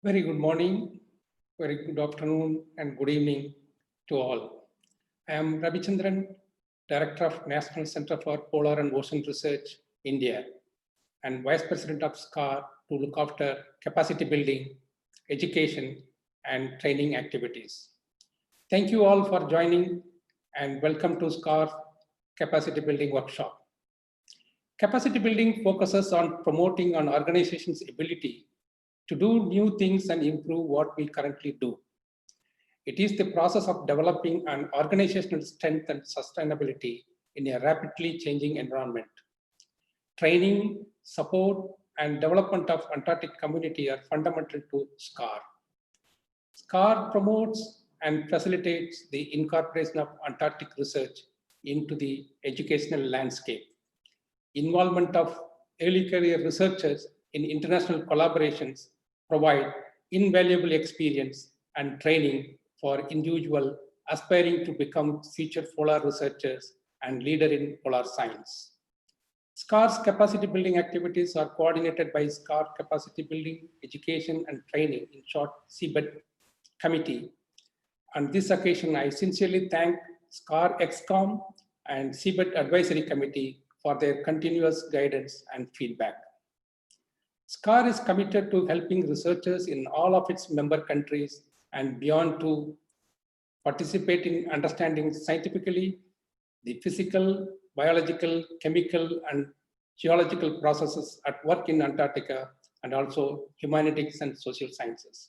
Very good morning, very good afternoon, and good evening to all. I am Ravichandran, Director of National Center for Polar and Ocean Research, India, and Vice President of SCAR to look after capacity building, education, and training activities. Thank you all for joining and welcome to SCAR Capacity Building Workshop. Capacity building focuses on promoting an organization's ability to do new things and improve what we currently do. It is the process of developing an organizational strength and sustainability in a rapidly changing environment. Training, support, and development of Antarctic community are fundamental to SCAR. SCAR promotes and facilitates the incorporation of Antarctic research into the educational landscape. Involvement of early career researchers in international collaborations provide invaluable experience and training for individuals aspiring to become future polar researchers and leader in polar science. SCAR's capacity building activities are coordinated by SCAR Capacity Building, Education and Training, in short CBET committee. On this occasion, I sincerely thank SCAR XCOM and CBET Advisory Committee for their continuous guidance and feedback. SCAR is committed to helping researchers in all of its member countries and beyond to participate in understanding scientifically the physical, biological, chemical, and geological processes at work in Antarctica, and also humanities and social sciences.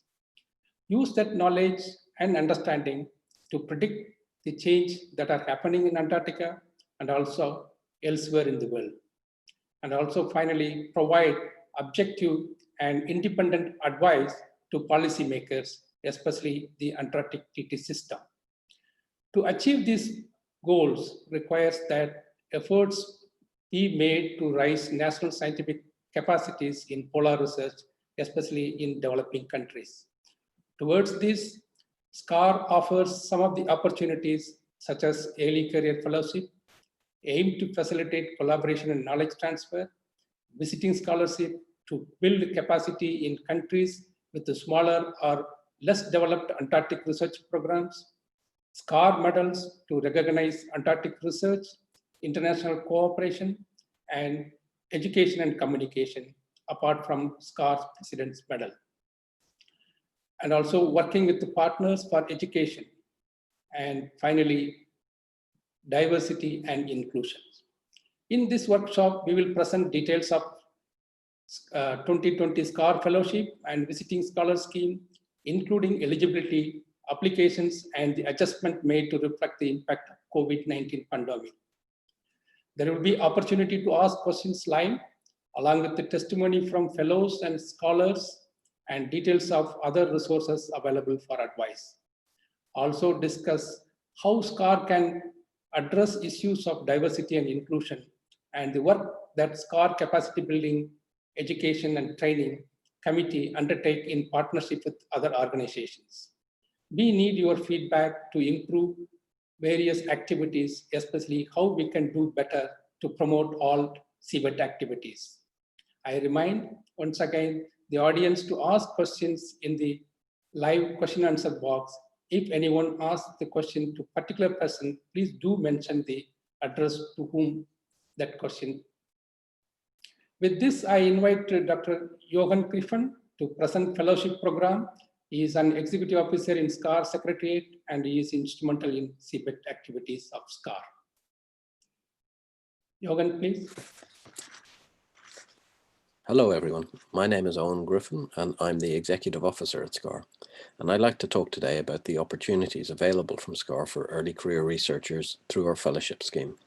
Use that knowledge and understanding to predict the change that are happening in Antarctica and also elsewhere in the world. And also finally, provide objective and independent advice to policymakers, especially the Antarctic Treaty System. To achieve these goals requires that efforts be made to raise national scientific capacities in polar research, especially in developing countries. Towards this, SCAR offers some of the opportunities such as early career fellowship, aim to facilitate collaboration and knowledge transfer, visiting scholarship to build capacity in countries with the smaller or less developed Antarctic research programs, SCAR medals to recognize Antarctic research, international cooperation, and education and communication, apart from SCAR's President's Medal. And also working with the partners for education. And finally, diversity and inclusion. In this workshop, we will present details of 2020 SCAR Fellowship and Visiting Scholar Scheme, including eligibility, applications, and the adjustment made to reflect the impact of COVID-19 pandemic. There will be opportunity to ask questions live, along with the testimony from fellows and scholars, and details of other resources available for advice. Also discuss how SCAR can address issues of diversity and inclusion, and the work that SCAR Capacity Building, Education and Training Committee undertake in partnership with other organizations. We need your feedback to improve various activities, especially how we can do better to promote all CBET activities. I remind once again the audience to ask questions in the live question answer box. If anyone asks the question to a particular person, please do mention the address to whom that question. With this, I invite Dr. Johan Griffin to present fellowship program. He is an executive officer in SCAR Secretariat, and he is instrumental in CBET activities of SCAR. Johan, please. Hello everyone, my name is Owen Griffin and I'm the Executive Officer at SCAR, and I'd like to talk today about the opportunities available from SCAR for early career researchers through our fellowship scheme,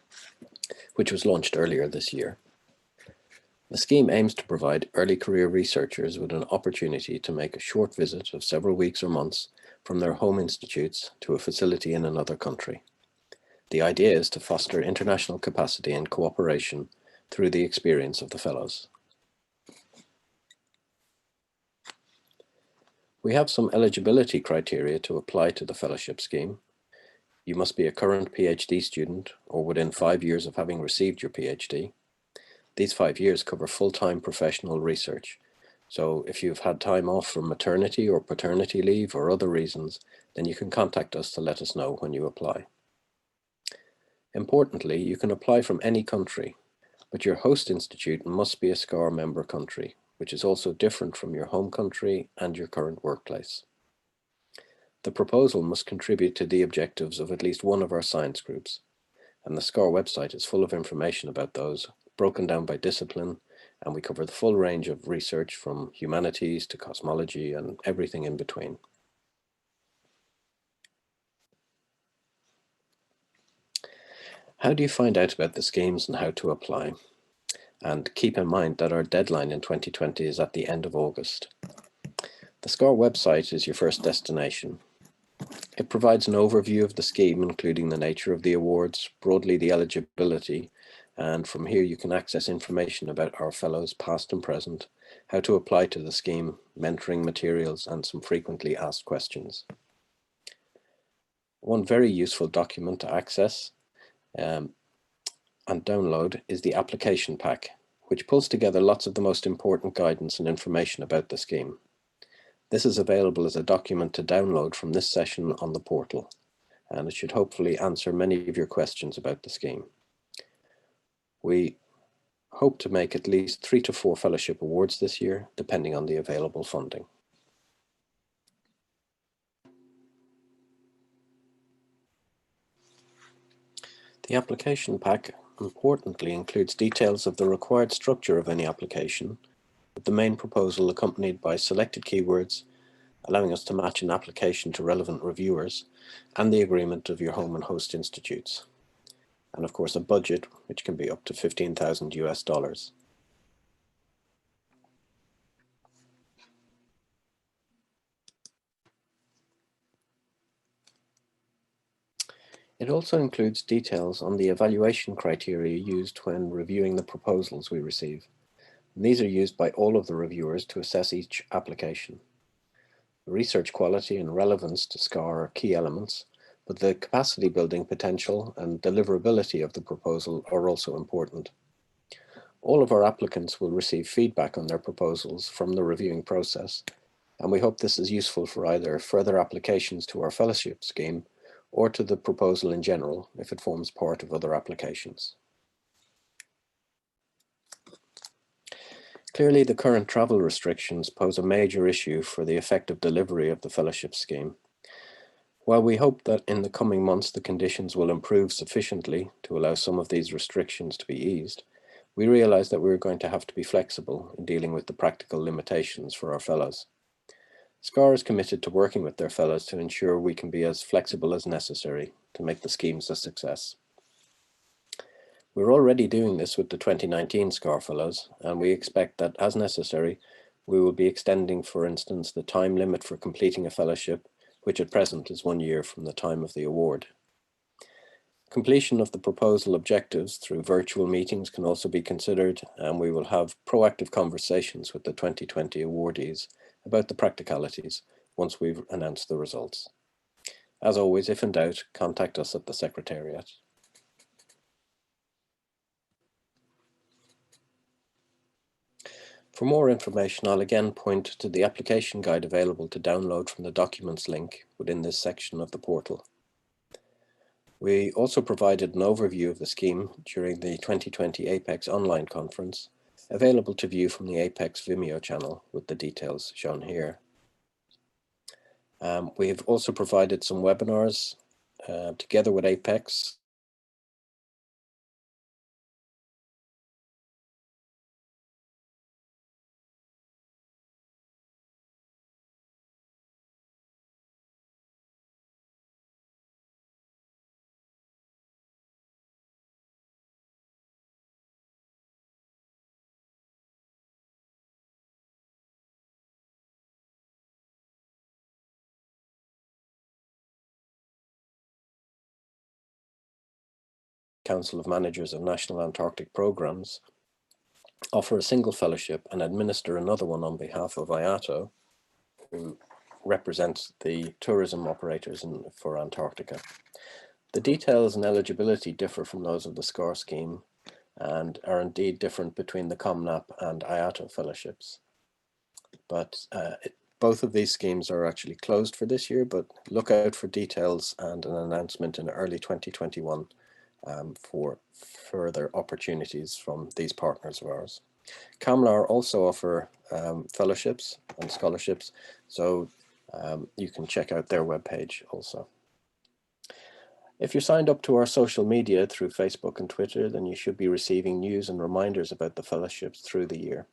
which was launched earlier this year. The scheme aims to provide early career researchers with an opportunity to make a short visit of several weeks or months from their home institutes to a facility in another country. The idea is to foster international capacity and cooperation through the experience of the fellows. We have some eligibility criteria to apply to the fellowship scheme. You must be a current PhD student or within 5 years of having received your PhD. These 5 years cover full-time professional research, So if you've had time off from maternity or paternity leave or other reasons, then you can contact us to let us know when you apply. Importantly, you can apply from any country, but your host institute must be a SCAR member country, which is also different from your home country and your current workplace. The proposal must contribute to the objectives of at least one of our science groups, and the SCAR website is full of information about those, broken down by discipline, and we cover the full range of research from humanities to cosmology and everything in between. How do you find out about the schemes and how to apply? And keep in mind that our deadline in 2020 is at the end of August. The SCAR website is your first destination. It provides an overview of the scheme, including the nature of the awards, broadly the eligibility, and from here you can access information about our fellows past and present, how to apply to the scheme, mentoring materials, and some frequently asked questions. One very useful document to access and download is the application pack, which pulls together lots of the most important guidance and information about the scheme. This is available as a document to download from this session on the portal, and it should hopefully answer many of your questions about the scheme. We hope to make at least 3 to 4 fellowship awards this year, depending on the available funding. The application pack importantly includes details of the required structure of any application, with the main proposal accompanied by selected keywords, allowing us to match an application to relevant reviewers, and the agreement of your home and host institutes. And of course a budget, which can be up to $15,000 US. It also includes details on the evaluation criteria used when reviewing the proposals we receive. And these are used by all of the reviewers to assess each application. The research quality and relevance to SCAR are key elements, but the capacity building potential and deliverability of the proposal are also important. All of our applicants will receive feedback on their proposals from the reviewing process, and we hope this is useful for either further applications to our fellowship scheme or to the proposal in general if it forms part of other applications. Clearly, the current travel restrictions pose a major issue for the effective delivery of the fellowship scheme. While we hope that in the coming months the conditions will improve sufficiently to allow some of these restrictions to be eased, we realize that we're going to have to be flexible in dealing with the practical limitations for our fellows. SCAR is committed to working with their fellows to ensure we can be as flexible as necessary to make the schemes a success. We're already doing this with the 2019 SCAR fellows, and we expect that as necessary, we will be extending, for instance, the time limit for completing a fellowship, which at present is 1 year from the time of the award. Completion of the proposal objectives through virtual meetings can also be considered, and we will have proactive conversations with the 2020 awardees about the practicalities once we've announced the results. As always, if in doubt, contact us at the Secretariat. For more information, I'll again point to the application guide available to download from the documents link within this section of the portal. We also provided an overview of the scheme during the 2020 APEX online conference, available to view from the APEX Vimeo channel with the details shown here. We have also provided some webinars together with APEX Council of Managers of National Antarctic Programs, offer a single fellowship and administer another one on behalf of IATO, who represents the tourism operators for Antarctica. The details and eligibility differ from those of the SCAR scheme and are indeed different between the COMNAP and IATO fellowships. But both of these schemes are actually closed for this year, but look out for details and an announcement in early 2021 for further opportunities from these partners of ours. CAMLAR also offer fellowships and scholarships, so you can check out their webpage also. If you're signed up to our social media through Facebook and Twitter, then you should be receiving news and reminders about the fellowships through the year.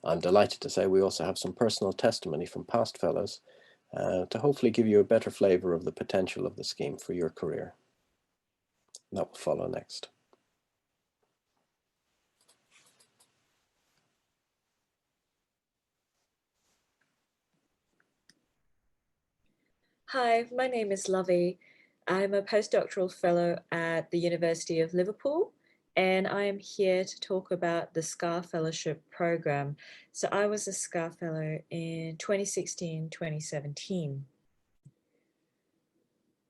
I'm delighted to say we also have some personal testimony from past fellows to hopefully give you a better flavour of the potential of the scheme for your career. That will follow next. Hi, my name is Lovey. I'm a postdoctoral fellow at the University of Liverpool, and I am here to talk about the SCAR Fellowship Program. So I was a SCAR Fellow in 2016-2017.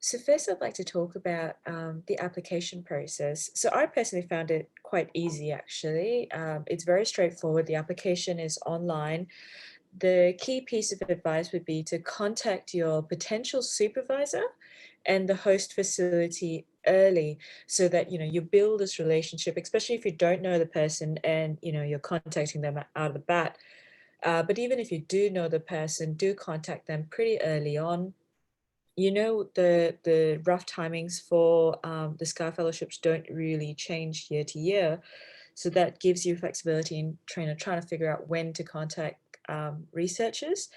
So first I'd like to talk about the application process. So I personally found it quite easy, actually. It's very straightforward. The application is online. The key piece of advice would be to contact your potential supervisor and the host facility early so that you build this relationship, especially if you don't know the person and you're contacting them out of the bat. But even if you do know the person, do contact them pretty early on. The rough timings for the SCAR fellowships don't really change year to year. So that gives you flexibility in trying to figure out when to contact researchers.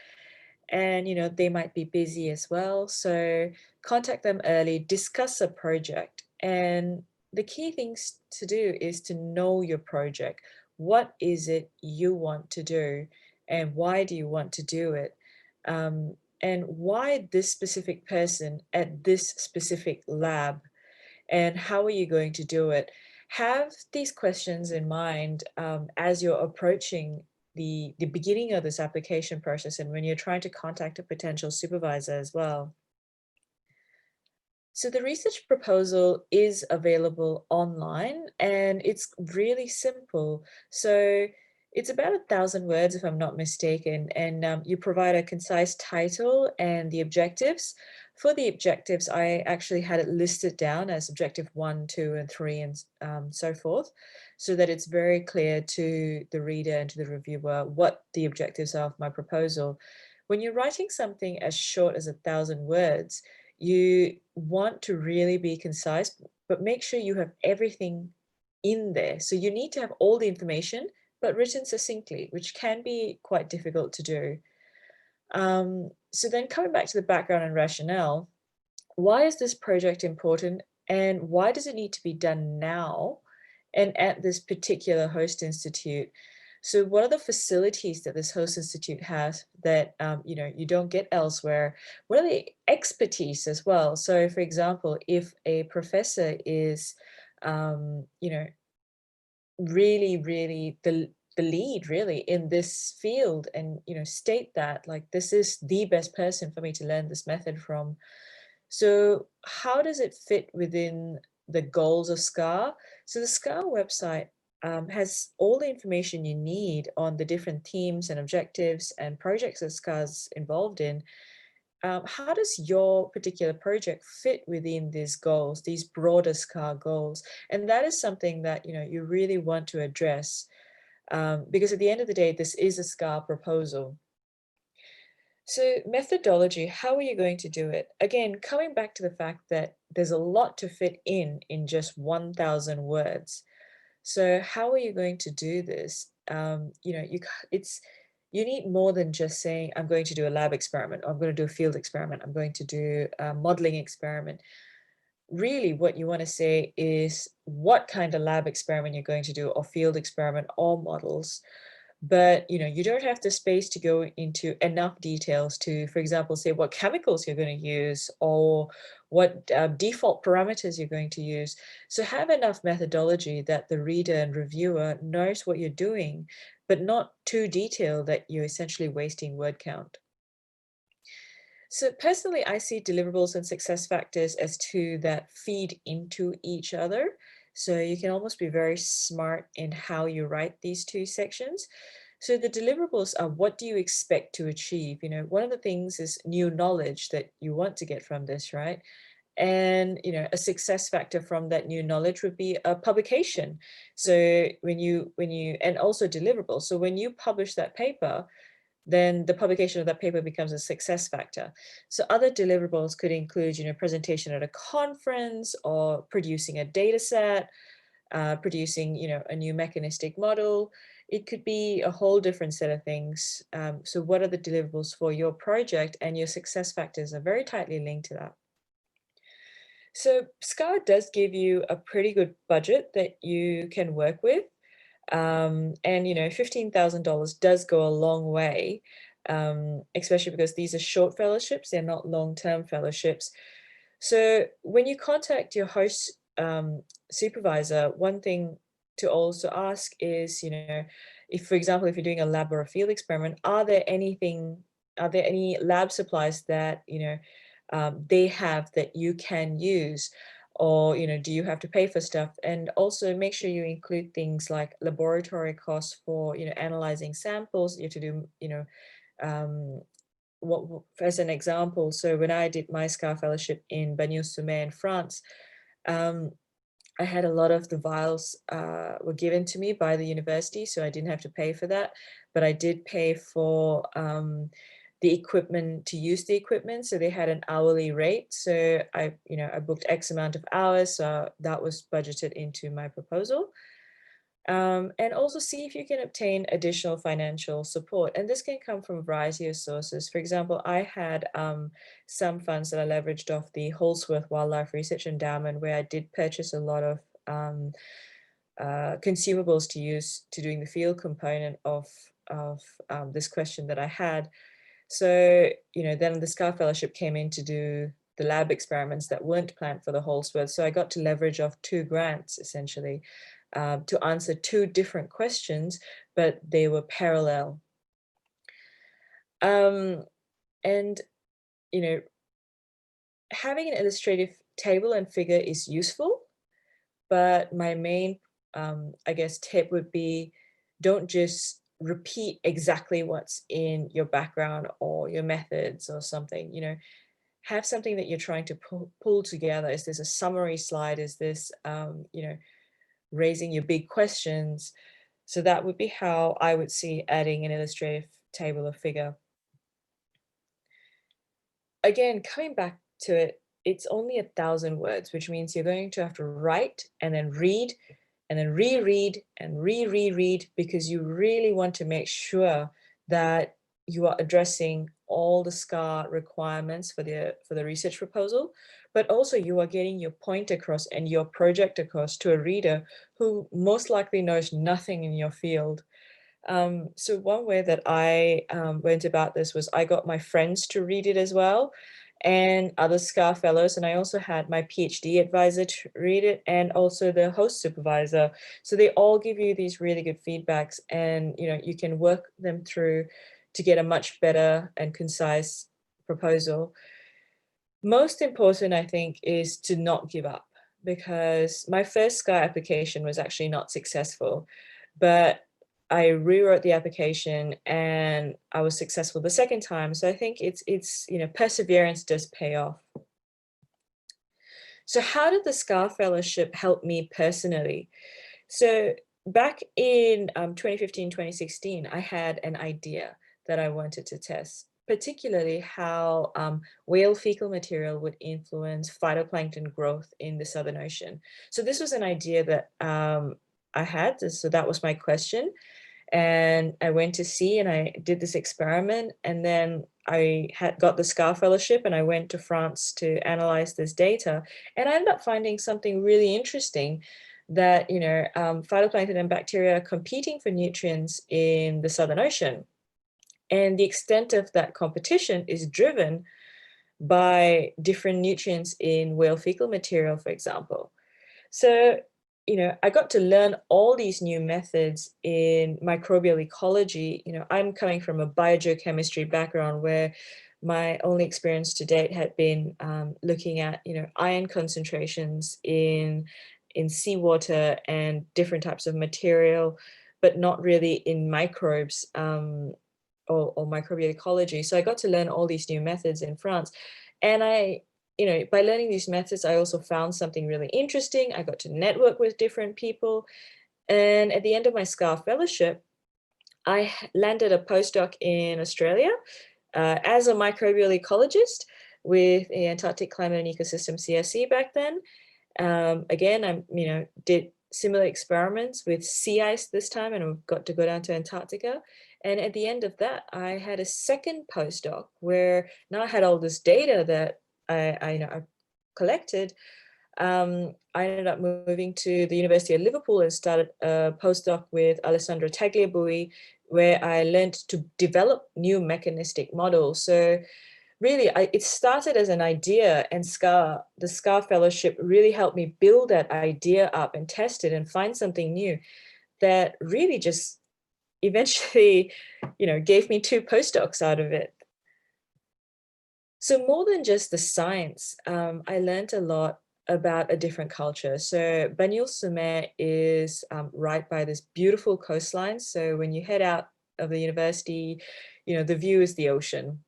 And, they might be busy as well. So contact them early, discuss a project. And the key things to do is to know your project. What is it you want to do? And why do you want to do it? And why this specific person at this specific lab? And how are you going to do it? Have these questions in mind as you're approaching the beginning of this application process and when you're trying to contact a potential supervisor as well. So the research proposal is available online and it's really simple. So it's about 1,000 words, if I'm not mistaken, and you provide a concise title and the objectives. For the objectives, I actually had it listed down as objective 1, 2, and 3, and so forth, so that it's very clear to the reader and to the reviewer what the objectives are of my proposal. When you're writing something as short as 1,000 words, you want to really be concise, but make sure you have everything in there. So you need to have all the information, but written succinctly, which can be quite difficult to do. So then coming back to the background and rationale, why is this project important and why does it need to be done now and at this particular host institute? So what are the facilities that this host institute has that you don't get elsewhere? What are the expertise as well? So for example, if a professor is really the lead really in this field and state that like this is the best person for me to learn this method from. So how does it fit within the goals of SCAR? So the SCAR website has all the information you need on the different themes and objectives and projects that SCAR's involved in. How does your particular project fit within these goals, these broader SCAR goals? And that is something that you really want to address because at the end of the day, this is a SCAR proposal. So methodology, how are you going to do it? Again, coming back to the fact that there's a lot to fit in just 1,000 words. So how are you going to do this? You need more than just saying, I'm going to do a lab experiment, or I'm going to do a field experiment, I'm going to do a modeling experiment. Really what you want to say is what kind of lab experiment you're going to do, or field experiment, or models. But you don't have the space to go into enough details to, for example, say what chemicals you're going to use or what default parameters you're going to use. So have enough methodology that the reader and reviewer knows what you're doing, but not too detailed that you're essentially wasting word count. So personally, I see deliverables and success factors as two that feed into each other. So you can almost be very smart in how you write these two sections. So the deliverables are, what do you expect to achieve? You know, one of the things is new knowledge that you want to get from this, right? And, you know, a success factor from that new knowledge would be a publication. So and also deliverables. So when you publish that paper, then the publication of that paper becomes a success factor. So other deliverables could include, you know, presentation at a conference, or producing a data set, producing, you know, a new mechanistic model. It could be a whole different set of things. So what are the deliverables for your project, and your success factors are very tightly linked to that. So SCAR does give you a pretty good budget that you can work with. And, you know, $15,000 does go a long way, especially because these are short fellowships, they're not long-term fellowships. So when you contact your host supervisor, one thing to also ask is, you know, if, for example, if you're doing a lab or a field experiment, are there any lab supplies that, you know, they have that you can use? Or, you know, do you have to pay for stuff? And also make sure you include things like laboratory costs for, you know, analyzing samples. You have to do, you know, as an example, so when I did my SCAR fellowship in Bagnols-sur-Mer in France, I had a lot of the vials were given to me by the university, so I didn't have to pay for that, but I did pay for the equipment, to use the equipment. So they had an hourly rate. So I booked X amount of hours, so that was budgeted into my proposal. And also see if you can obtain additional financial support. And this can come from a variety of sources. For example, I had some funds that I leveraged off the Holsworth Wildlife Research Endowment, where I did purchase a lot of consumables to use to doing the field component of this question that I had. So, you know, then the SCAR Fellowship came in to do the lab experiments that weren't planned for the Holsworth. So I got to leverage off 2 grants, essentially, to answer 2 different questions, but they were parallel. And, you know, having an illustrative table and figure is useful, but my main, I guess, tip would be, don't just repeat exactly what's in your background or your methods or something. You know, have something that you're trying to pull together. Is this a summary slide? Is this, you know, raising your big questions? So that would be how I would see adding an illustrative table or figure. Again, coming back to it, it's only 1,000 words, which means you're going to have to write and then read and then reread and reread, because you really want to make sure that you are addressing all the SCAR requirements for the research proposal, but also you are getting your point across and your project across to a reader who most likely knows nothing in your field. So one way that I went about this was I got my friends to read it as well, and other SCAR fellows, and I also had my PhD advisor to read it, and also the host supervisor. So they all give you these really good feedbacks, and you know, you can work them through to get a much better and concise proposal. Most important, I think, is to not give up, because my first SCAR application was actually not successful, but I rewrote the application and I was successful the second time. So I think it's you know, perseverance does pay off. So how did the SCAR Fellowship help me personally? So back in 2015, 2016, I had an idea that I wanted to test, particularly how whale fecal material would influence phytoplankton growth in the Southern Ocean. So this was an idea that I had, so that was my question. And I went to sea and I did this experiment, and then I had got the SCAR Fellowship and I went to France to analyze this data. And I ended up finding something really interesting, that, you know, phytoplankton and bacteria are competing for nutrients in the Southern Ocean. And the extent of that competition is driven by different nutrients in whale fecal material, for example. So, you know, I got to learn all these new methods in microbial ecology. You know, I'm coming from a biogeochemistry background where my only experience to date had been looking at, you know, iron concentrations in seawater and different types of material. but not really in microbes or microbial ecology. So I got to learn all these new methods in France. And by learning these methods, I also found something really interesting. I got to network with different people. And at the end of my SCAR fellowship, I landed a postdoc in Australia as a microbial ecologist with the Antarctic Climate and Ecosystem CSE back then. Again, I did similar experiments with sea ice this time, and I've got to go down to Antarctica. And at the end of that, I had a second postdoc where now I had all this data that I collected. I ended up moving to the University of Liverpool and started a postdoc with Alessandro Tagliabue, where I learned to develop new mechanistic models. So really, it started as an idea, and the SCAR fellowship really helped me build that idea up and test it and find something new that really just eventually, gave me 2 postdocs out of it. So more than just the science, I learned a lot about a different culture. So Bagnols-sur-Mer is right by this beautiful coastline. So when you head out of the university, the view is the ocean.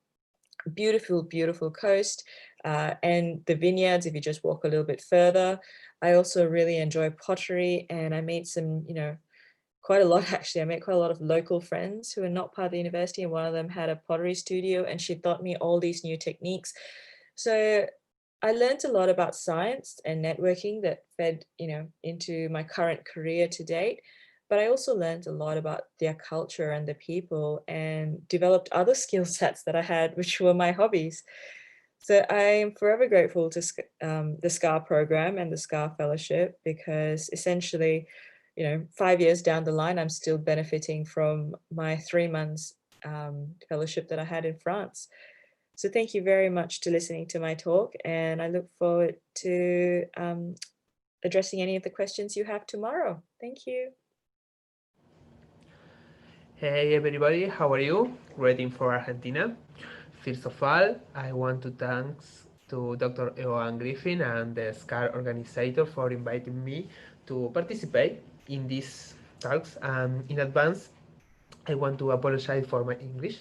Beautiful, beautiful coast, and the vineyards if you just walk a little bit further. I also really enjoy pottery, and I made some, quite a lot actually. I made quite a lot of local friends who are not part of the university, and one of them had a pottery studio, and she taught me all these new techniques. So I learned a lot about science and networking that fed, into my current career to date. But I also learned a lot about their culture and the people, and developed other skill sets that I had, which were my hobbies. So I am forever grateful to the SCAR program and the SCAR fellowship, because essentially, 5 years down the line, I'm still benefiting from my 3 months fellowship that I had in France. So thank you very much to listening to my talk, and I look forward to addressing any of the questions you have tomorrow. Thank you. Hey everybody, how are you? Waiting for Argentina. First of all, I want to thanks to Dr. Eoan Griffin and the SCAR organizer for inviting me to participate in these talks. In advance, I want to apologize for my English.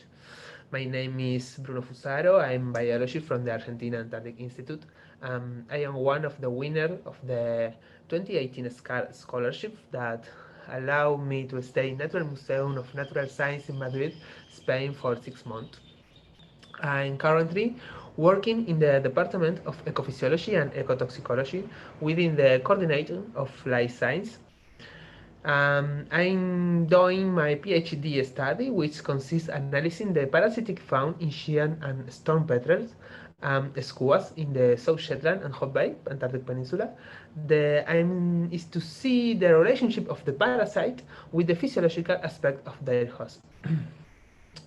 My name is Bruno Fusaro. I'm biology from the Argentina Antarctic Institute. I am one of the winners of the 2018 SCAR scholarship that allowed me to stay in Natural Museum of Natural Science in Madrid, Spain for 6 months. I'm currently working in the Department of Ecophysiology and Ecotoxicology within the Coordinator of Life Science. I'm doing my PhD study, which consists analyzing the parasitic found in Shian and storm petrels, skuas in the South Shetland and Hot Bay, Antarctic Peninsula. The aim is to see the relationship of the parasite with the physiological aspect of their host.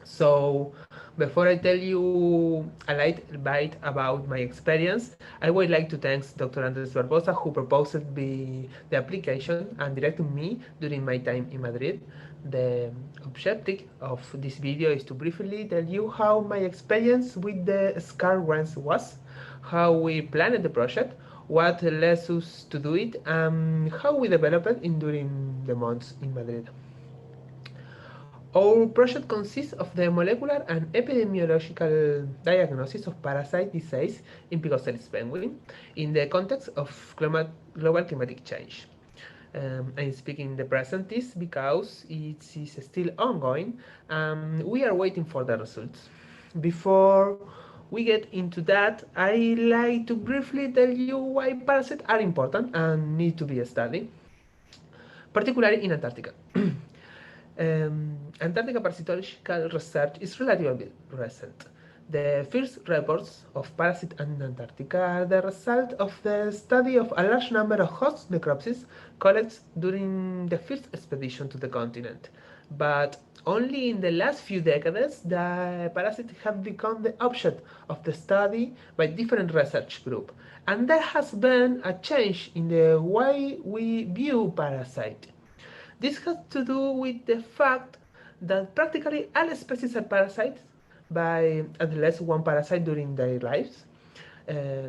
So, before I tell you a little bit about my experience, I would like to thank Dr. Andres Barbosa, who proposed the application and directed me during my time in Madrid. The objective of this video is to briefly tell you how my experience with the SCAR grants was, how we planned the project, what led us to do it, and how we developed it during the months in Madrid. Our project consists of the molecular and epidemiological diagnosis of parasite disease in Picocelis penguin in the context of global climatic change. I'm speaking in the present tense because it is still ongoing and we are waiting for the results. Before we get into that, I like to briefly tell you why parasites are important and need to be studied, particularly in Antarctica. Antarctica parasitological research is relatively recent. The first reports of parasites in Antarctica are the result of the study of a large number of host necropsies collected during the first expedition to the continent. But only in the last few decades, the parasites have become the object of the study by different research groups. And there has been a change in the way we view parasites. This has to do with the fact that practically all species are parasites by at least one parasite during their lives.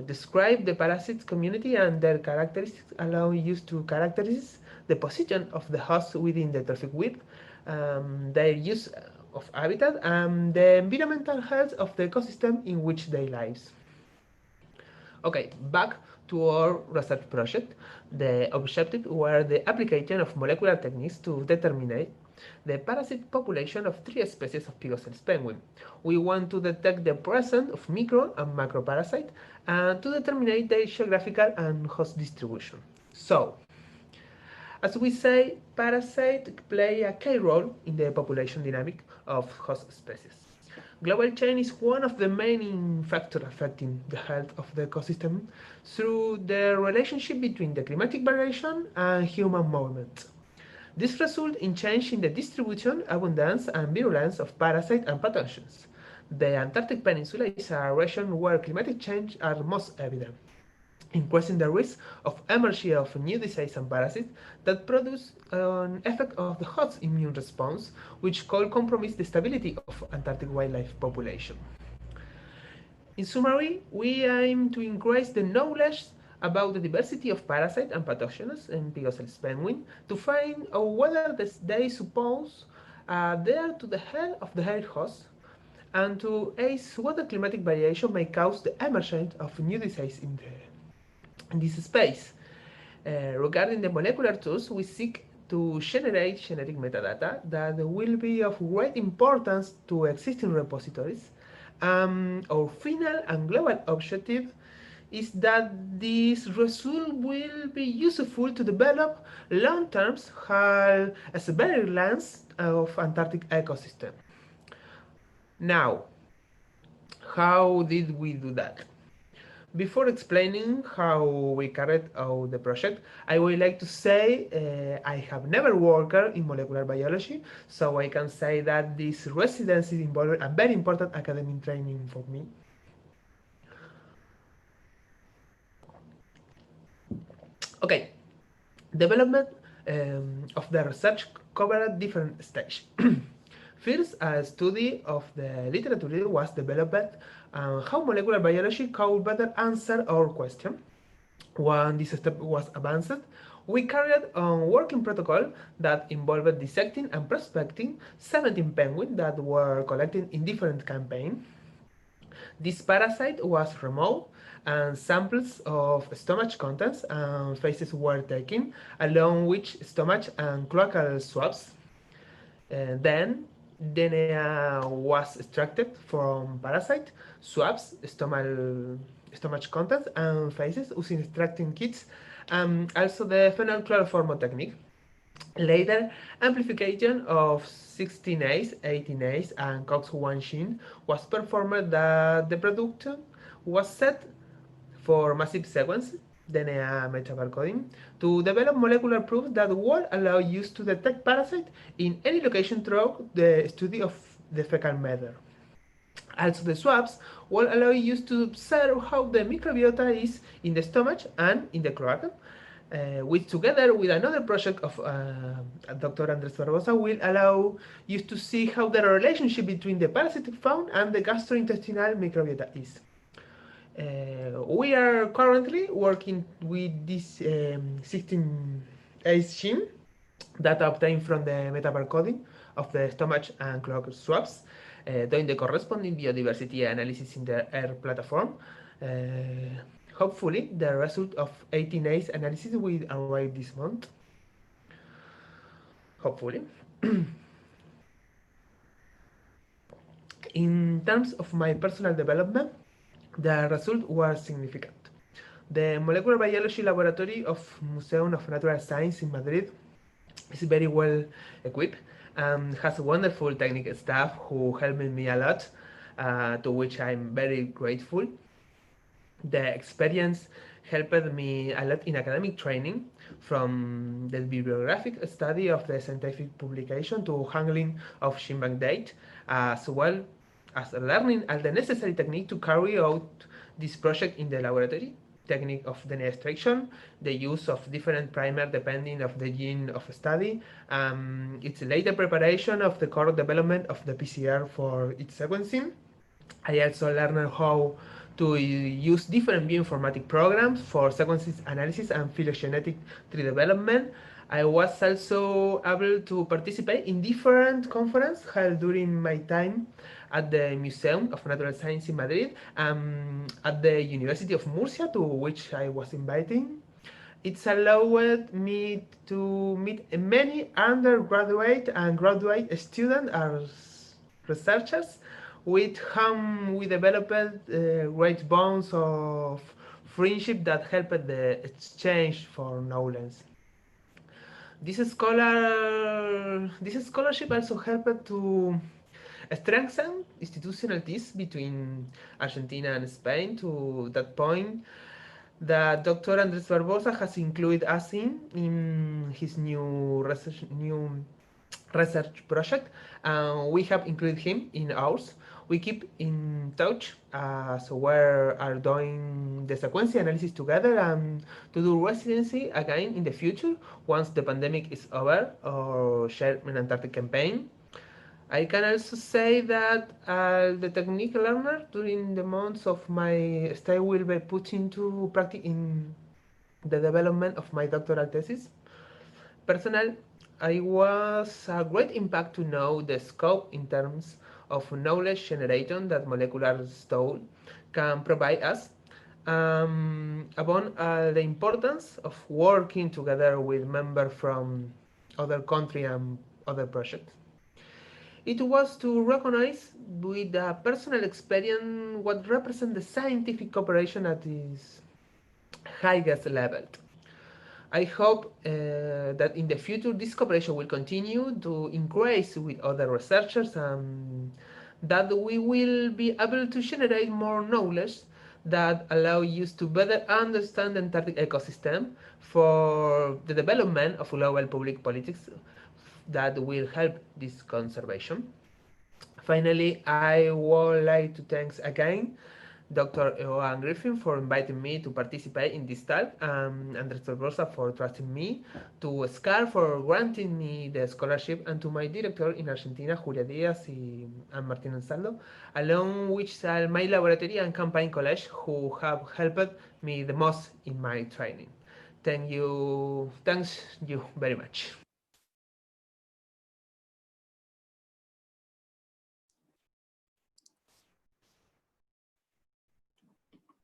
Describe the parasite community and their characteristics, allowing you to characterize the position of the host within the trophic web, their use of habitat, and the environmental health of the ecosystem in which they live. Okay, back to our research project. The objective were the application of molecular techniques to determine the parasite population of 3 species of Pygoscelis penguin. We want to detect the presence of micro and macro parasite and to determine their geographical and host distribution. So, as we say, parasites play a key role in the population dynamic of host species. Global change is one of the main factors affecting the health of the ecosystem through the relationship between the climatic variation and human movement. This results in change in the distribution, abundance, and virulence of parasites and pathogens. The Antarctic Peninsula is a region where climatic change are most evident, increasing the risk of emergence of new diseases and parasites that produce an effect of the host's immune response, which could compromise the stability of Antarctic wildlife population. In summary, we aim to increase the knowledge about the diversity of parasites and pathogens in Pygoscelis penguin to find out whether they suppose they are to the health of the health host and to ace whether climatic variation may cause the emergence of new diseases in this space. Regarding the molecular tools, we seek to generate genetic metadata that will be of great importance to existing repositories. Our final and global objective is that this result will be useful to develop long-term health surveillance of Antarctic ecosystem. Now, how did we do that? Before explaining how we carried out the project, I would like to say I have never worked in molecular biology, so I can say that this residency involved a very important academic training for me. Okay, development of the research covered different stages. First, a study of the literature was developed and how molecular biology could better answer our question. When this step was advanced, we carried on working protocol that involved dissecting and prospecting 17 penguins that were collected in different campaigns. This parasite was removed and samples of stomach contents and faces were taken, along with stomach and cloacal swabs. Then DNA was extracted from parasite, swabs, stomach contents, and faces using extracting kits, and also the phenylchloroform technique. Later, amplification of 16As, 18As, and COX-1 gene was performed that the product was set for massive sequence, DNA metabarcoding, to develop molecular proof that will allow use to detect parasite in any location through the study of the fecal matter. Also, the swabs will allow use to observe how the microbiota is in the stomach and in the cloaca, which together with another project of Dr. Andres Barbosa will allow you to see how the relationship between the parasitic fauna and the gastrointestinal microbiota is. We are currently working with this 16A gene data obtained from the metabarcoding of the stomach and cloaca swabs, doing the corresponding biodiversity analysis in the air platform. Hopefully, the result of 18A's analysis will arrive this month. Hopefully. In terms of my personal development, the result was significant. The molecular biology laboratory of Museum of Natural Science in Madrid is very well equipped and has a wonderful technical staff who helped me a lot, to which I'm very grateful. The experience helped me a lot in academic training, from the bibliographic study of the scientific publication to handling of gene bank data, as well as learning all the necessary technique to carry out this project in the laboratory. Technique of DNA extraction, the use of different primer depending of the gene of study, its later preparation of the core development of the PCR for its sequencing. I also learned how to use different bioinformatic programs for sequences analysis and phylogenetic tree development, I was also able to participate in different conferences held during my time at the Museum of Natural Science in Madrid, at the University of Murcia, to which I was invited. It's allowed me to meet many undergraduate and graduate students as researchers with whom we developed great bonds of friendship that helped the exchange for knowledge. This scholarship also helped to strengthen institutional ties between Argentina and Spain. To that point, that Dr. Andres Barbosa has included us in his new research project. We have included him in ours. We keep in touch, so we are doing the sequence analysis together and to do residency again in the future once the pandemic is over, or share an Antarctic campaign. I can also say that the technique learner during the months of my stay will be put into practice in the development of my doctoral thesis. Personal, I was a great impact to know the scope in terms of knowledge generation that molecular stole can provide us, upon the importance of working together with members from other countries and other projects. It was to recognize with a personal experience what represents the scientific cooperation at its highest level. I hope that in the future this cooperation will continue to increase with other researchers and that we will be able to generate more knowledge that allow us to better understand the Antarctic ecosystem for the development of global public politics that will help this conservation. Finally, I would like to thank again Dr. Johan Griffin for inviting me to participate in this talk, and Dr. Rosa for trusting me, to SCAR for granting me the scholarship, and to my director in Argentina, Julia Diaz and Martin Ansaldo, along with my laboratory and campaign college who have helped me the most in my training. Thanks you very much.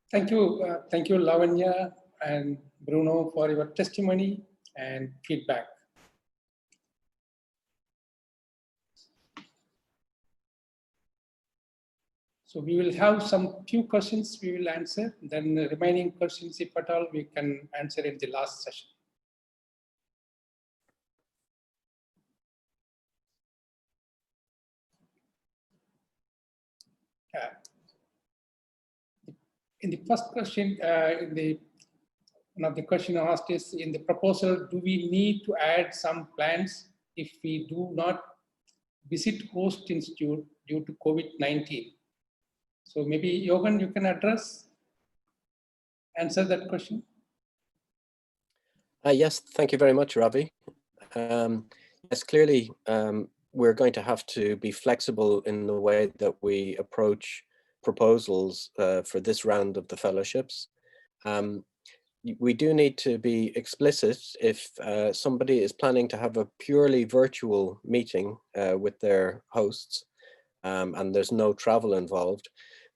Thank you, Lavanya and Bruno, for your testimony and feedback. So we will have some few questions we will answer, then the remaining questions, if at all, we can answer in the last session. In the first question, one of the question asked is, in the proposal, do we need to add some plans if we do not visit host institute due to COVID-19? So maybe Johan, you can answer that question. Yes, thank you very much, Ravi. Yes, clearly, we're going to have to be flexible in the way that we approach proposals for this round of the fellowships. We do need to be explicit if somebody is planning to have a purely virtual meeting with their hosts and there's no travel involved,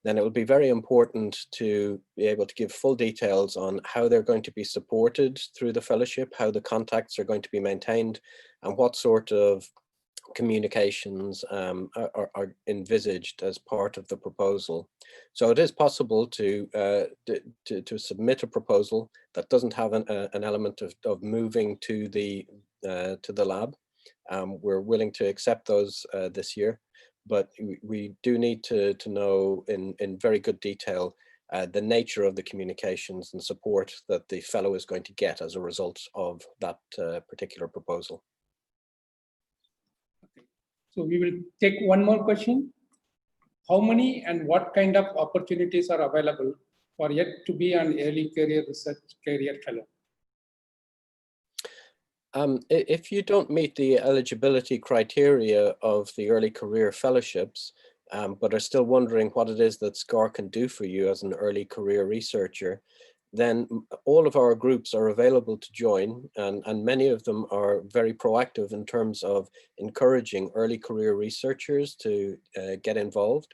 then it will be very important to be able to give full details on how they're going to be supported through the fellowship, how the contacts are going to be maintained, and what sort of communications are envisaged as part of the proposal. So it is possible to submit a proposal that doesn't have an element of moving to the lab. We're willing to accept those this year, but we do need to know in very good detail the nature of the communications and support that the fellow is going to get as a result of that particular proposal. So we will take one more question. How many and what kind of opportunities are available for yet to be an early career research career fellow? If you don't meet the eligibility criteria of the early career fellowships, but are still wondering what it is that SCAR can do for you as an early career researcher, then all of our groups are available to join, and many of them are very proactive in terms of encouraging early career researchers to get involved.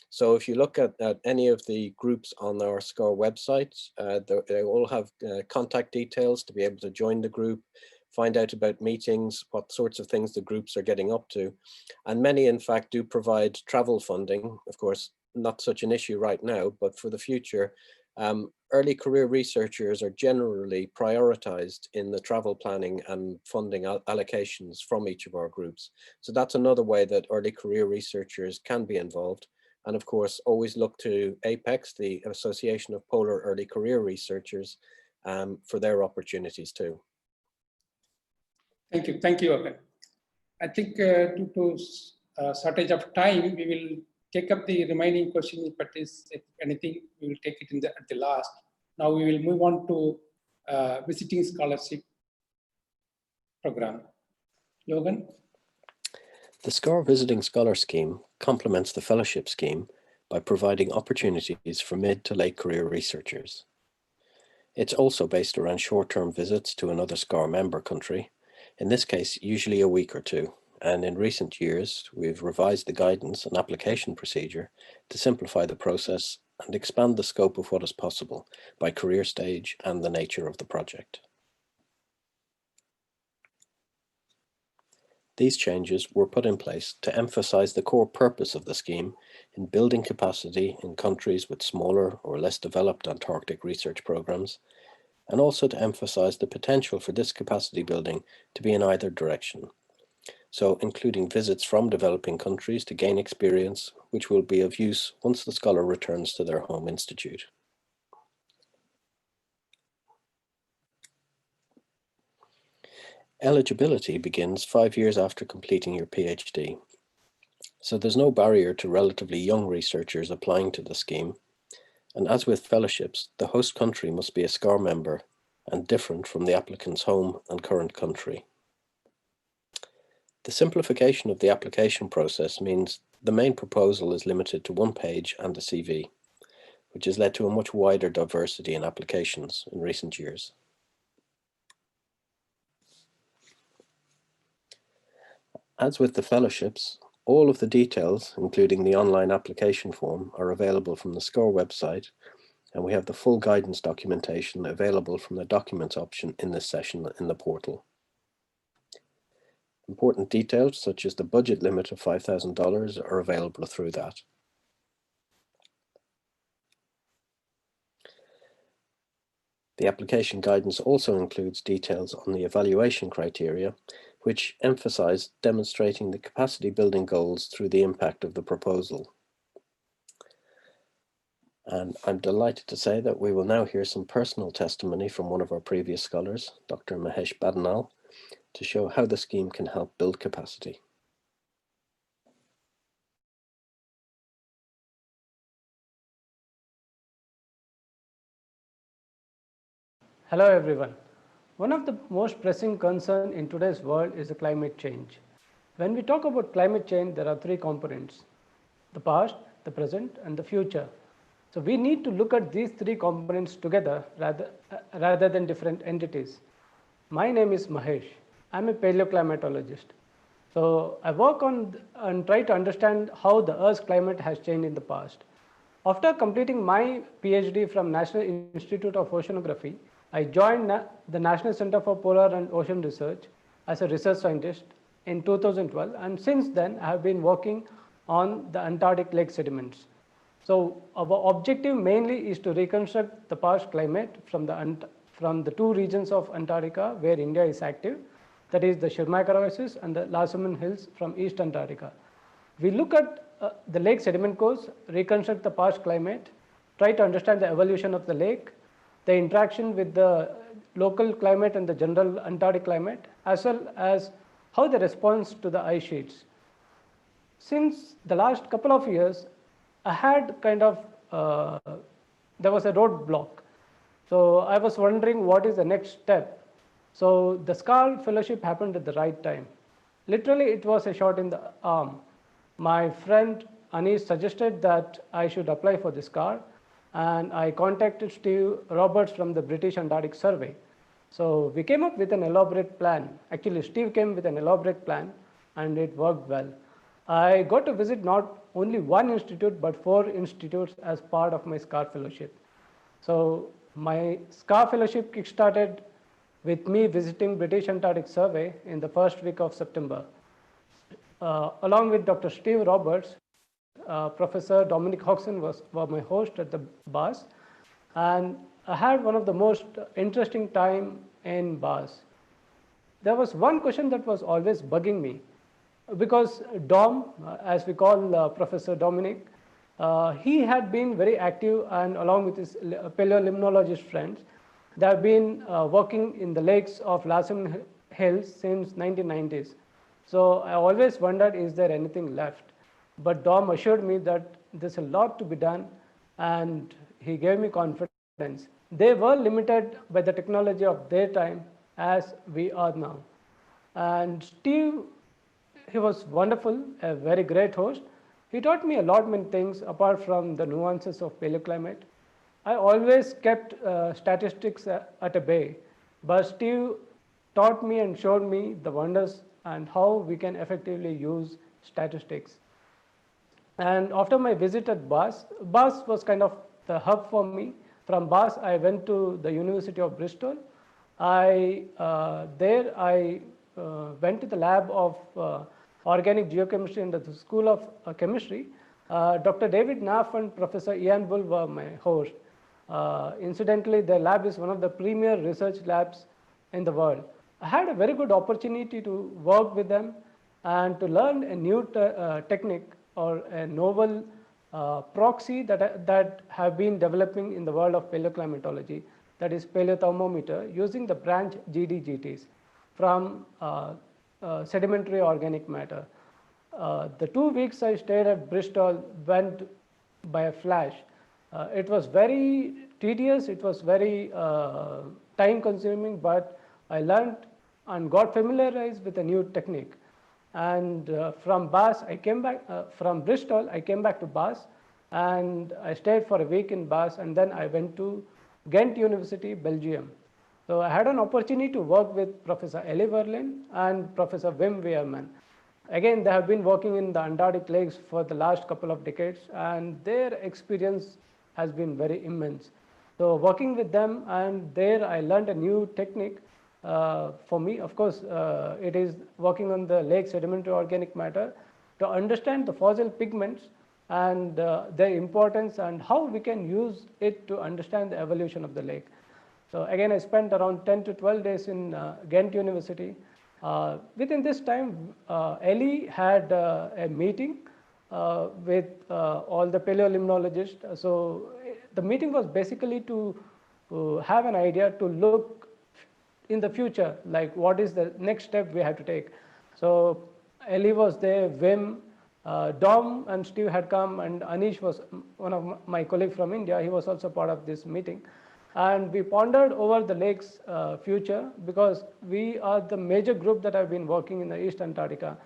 So if you look at any of the groups on our SCAR website, they all have contact details to be able to join the group, find out about meetings, what sorts of things the groups are getting up to. And many, in fact, do provide travel funding. Of course, not such an issue right now, but for the future, early career researchers are generally prioritized in the travel planning and funding allocations from each of our groups. So that's another way that early career researchers can be involved. And of course, always look to APEX, the Association of Polar Early Career Researchers, for their opportunities too. Thank you, Akan. I think due to shortage of time, we will take up the remaining questions, but if anything, we will take it at the last. Now we will move on to visiting scholarship program. Logan? The SCAR Visiting Scholar Scheme complements the fellowship scheme by providing opportunities for mid to late career researchers. It's also based around short-term visits to another SCAR member country, in this case usually a week or two, and in recent years we've revised the guidance and application procedure to simplify the process and expand the scope of what is possible by career stage and the nature of the project. These changes were put in place to emphasize the core purpose of the scheme in building capacity in countries with smaller or less developed Antarctic research programs, and also to emphasize the potential for this capacity building to be in either direction. So including visits from developing countries to gain experience, which will be of use once the scholar returns to their home institute. Eligibility begins 5 years after completing your PhD. So there's no barrier to relatively young researchers applying to the scheme. And as with fellowships, the host country must be a SCAR member and different from the applicant's home and current country. The simplification of the application process means the main proposal is limited to 1 page and a CV, which has led to a much wider diversity in applications in recent years. As with the fellowships, all of the details, including the online application form, are available from the SCAR website, and we have the full guidance documentation available from the Documents option in this session in the portal. Important details such as the budget limit of $5,000 are available through that. The application guidance also includes details on the evaluation criteria, which emphasize demonstrating the capacity building goals through the impact of the proposal. And I'm delighted to say that we will now hear some personal testimony from one of our previous scholars, Dr. Mahesh Badnal, to show how the scheme can help build capacity. Hello everyone. One of the most pressing concerns in today's world is the climate change. When we talk about climate change, there are 3 components: the past, the present, and the future. So we need to look at these 3 components together rather than different entities. My name is Mahesh. I'm a paleoclimatologist. So I work on and try to understand how the Earth's climate has changed in the past. After completing my PhD from National Institute of Oceanography, I joined the National Center for Polar and Ocean Research as a research scientist in 2012, and since then I have been working on the Antarctic lake sediments. So our objective mainly is to reconstruct the past climate from the 2 regions of Antarctica where India is active, that is the Shirmaika Oasis and the Lasumin Hills from East Antarctica. We look at the lake sediment cores, reconstruct the past climate, try to understand the evolution of the lake, the interaction with the local climate and the general Antarctic climate, as well as how they respond to the ice sheets. Since the last couple of years, I had there was a roadblock. So I was wondering what is the next step. So the SCAR fellowship happened at the right time. Literally, it was a shot in the arm. My friend Anish suggested that I should apply for the SCAR, and I contacted Steve Roberts from the British Antarctic Survey. So we came up with an elaborate plan. Actually, Steve came with an elaborate plan, and it worked well. I got to visit not only one institute, but 4 institutes as part of my SCAR fellowship. So my SCAR fellowship kickstarted with me visiting British Antarctic Survey in the first week of September. Along with Dr. Steve Roberts, Professor Dominic Hodgson were my host at the BAS, and I had one of the most interesting time in BAS. There was one question that was always bugging me, because Dom, as we call Professor Dominic, he had been very active, and along with his paleolimnologist friends, they have been working in the lakes of Lassen Hills since 1990s. So I always wondered, is there anything left? But Dom assured me that there's a lot to be done, and he gave me confidence. They were limited by the technology of their time as we are now. And Steve, he was wonderful, a very great host. He taught me a lot many things apart from the nuances of paleoclimate. I always kept statistics at a bay, but Steve taught me and showed me the wonders and how we can effectively use statistics. And after my visit at BAS was kind of the hub for me. From BAS, I went to the University of Bristol. There I went to the lab of organic geochemistry in the School of Chemistry. Dr. David Naff and Professor Ian Bull were my host. Incidentally, their lab is one of the premier research labs in the world. I had a very good opportunity to work with them and to learn a new technique or a novel proxy that have been developing in the world of paleoclimatology, that is paleothermometer, using the branch GDGTs from sedimentary organic matter. The 2 weeks I stayed at Bristol went by a flash. It was very tedious, it was very time consuming, but I learned and got familiarized with a new technique. And from BAS, I came back, from Bristol, I came back to BAS, and I stayed for a week in BAS, and then I went to Ghent University, Belgium. So I had an opportunity to work with Professor Elie Verlin and Professor Wim Weerman. Again, they have been working in the Antarctic lakes for the last couple of decades, and their experience has been very immense. So working with them, and there I learned a new technique. For me, of course, it is working on the lake sedimentary organic matter to understand the fossil pigments and their importance and how we can use it to understand the evolution of the lake. So again, I spent around 10 to 12 days in Ghent University. Within this time, Elie had a meeting with all the paleolimnologists. So the meeting was basically to have an idea to look in the future, like what is the next step we have to take. So Elie was there, Wim, Dom and Steve had come, and Anish was one of my colleagues from India. He was also part of this meeting. And we pondered over the lake's future, because we are the major group that have been working in the East Antarctica.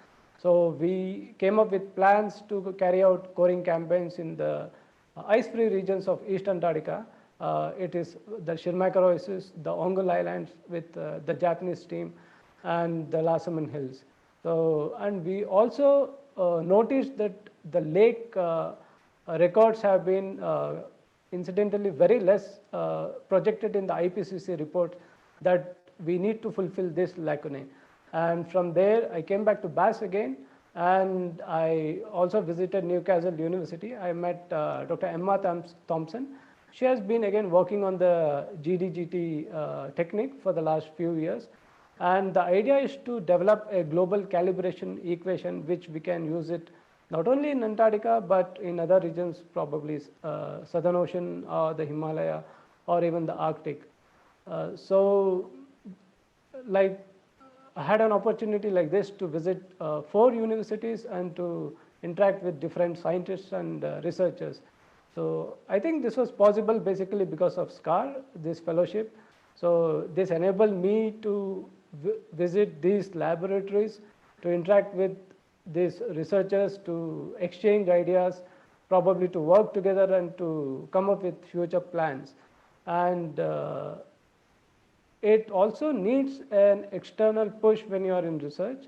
So we came up with plans to carry out coring campaigns in the ice-free regions of East Antarctica. It is the Schirmacher Oasis, the Ongol Islands with the Japanese team, and the Lassen Hills. So, and we also noticed that the lake records have been incidentally very less projected in the IPCC report, that we need to fulfill this lacunae. And from there, I came back to BAS again, and I also visited Newcastle University. I met Dr. Emma Thompson. She has been again working on the GDGT technique for the last few years. And the idea is to develop a global calibration equation, which we can use it not only in Antarctica, but in other regions, probably Southern Ocean or the Himalaya or even the Arctic. So like I had an opportunity like this to visit 4 universities and to interact with different scientists and researchers. So I think this was possible basically because of SCAR, this fellowship. So this enabled me to visit these laboratories, to interact with these researchers, to exchange ideas, probably to work together and to come up with future plans. And it also needs an external push when you are in research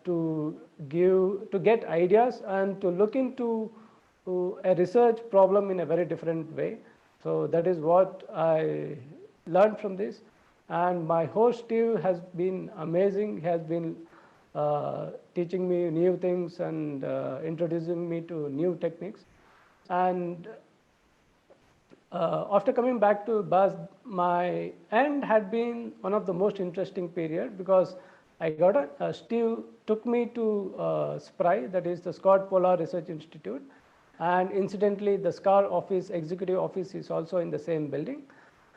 to get ideas and to look into a research problem in a very different way. So that is what I learned from this. And my host Steve has been amazing. He has been teaching me new things and introducing me to new techniques. And after coming back to BUZZ, my end had been one of the most interesting period, because I got Steve took me to SPRI, that is the Scott Polar Research Institute, and incidentally the SCAR office, executive office, is also in the same building.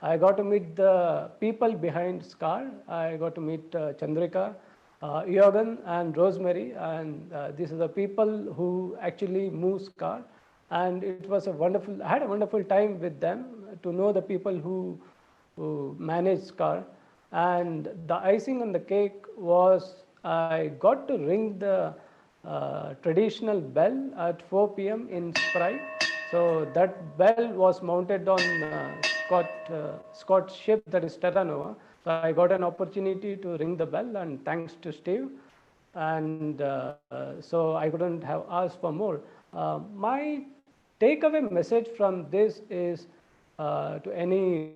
I got to meet the people behind SCAR. I got to meet Chandrika, Iogan and Rosemary, and these are the people who actually move SCAR. And it was a wonderful, I had a wonderful time with them to know the people who manage SCAR. And the icing on the cake was I got to ring the traditional bell at 4 p.m. in SPRI. So that bell was mounted on Scott's ship, that is Terra Nova. So I got an opportunity to ring the bell, and thanks to Steve. And so I couldn't have asked for more. My takeaway message from this is to any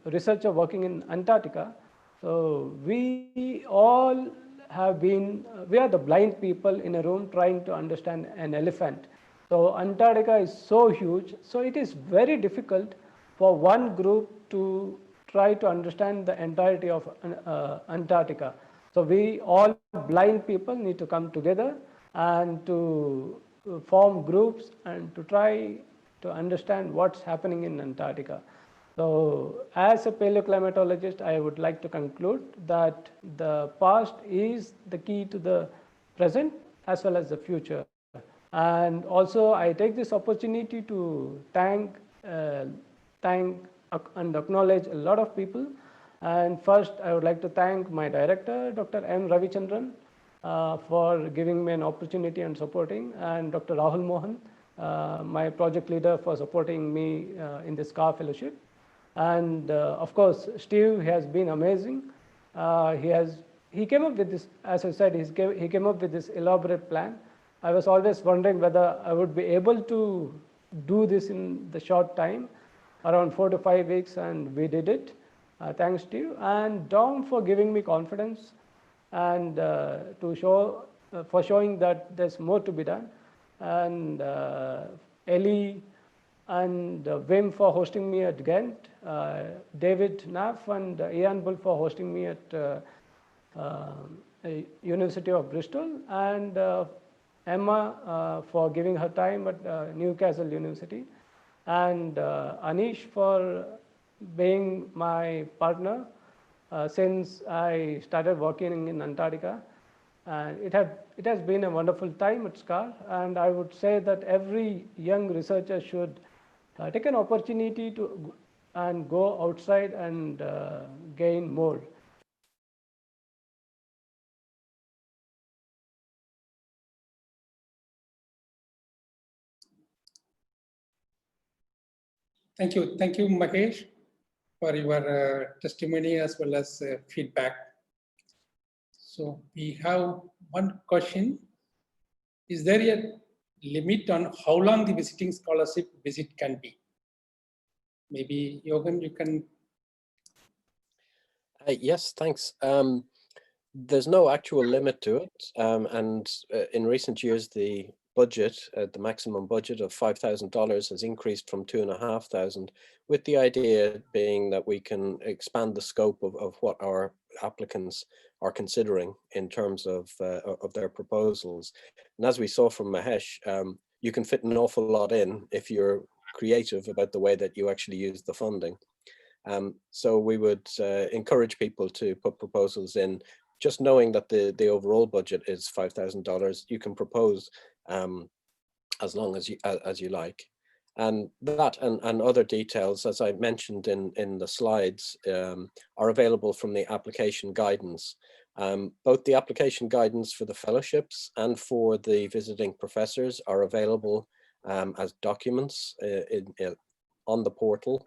researcher working in Antarctica. So we all have been, we are the blind people in a room trying to understand an elephant. So Antarctica is so huge, so it is very difficult for one group to try to understand the entirety of Antarctica. So we all blind people need to come together and to form groups and to try to understand what's happening in Antarctica. So as a paleoclimatologist, I would like to conclude that the past is the key to the present as well as the future. And also I take this opportunity to thank and acknowledge a lot of people. And first I would like to thank my director, Dr. M. Ravichandran, for giving me an opportunity and supporting, and Dr. Rahul Mohan, my project leader, for supporting me in the SCAR fellowship. And of course, Steve has been amazing. He came up with this, as I said, he came up with this elaborate plan. I was always wondering whether I would be able to do this in the short time, around 4 to 5 weeks, and we did it. Thanks to you, and Dom for giving me confidence, and for showing that there's more to be done, and Ellie and Wim for hosting me at Ghent, David Naff and Ian Bull for hosting me at University of Bristol, and Emma for giving her time at Newcastle University, and Anish for being my partner since I started working in Antarctica. And it has been a wonderful time at SCAR, and I would say that every young researcher should take an opportunity to and go outside and gain more. Thank you, Mahesh, for your testimony as well as feedback. So we have one question. Is there a limit on how long the visiting scholarship visit can be? Maybe Yogan, you can. Yes, thanks. There's no actual limit to it. And in recent years, the budget, the maximum budget of $5,000 has increased from $2,500, with the idea being that we can expand the scope of what our applicants are considering in terms of their proposals. And as we saw from Mahesh, you can fit an awful lot in if you're creative about the way that you actually use the funding. So we would encourage people to put proposals in, just knowing that the overall budget is $5,000. You can propose as long as you like, and that and other details, as I mentioned in the slides, are available from the application guidance. Both the application guidance for the fellowships and for the visiting professors are available as documents on the portal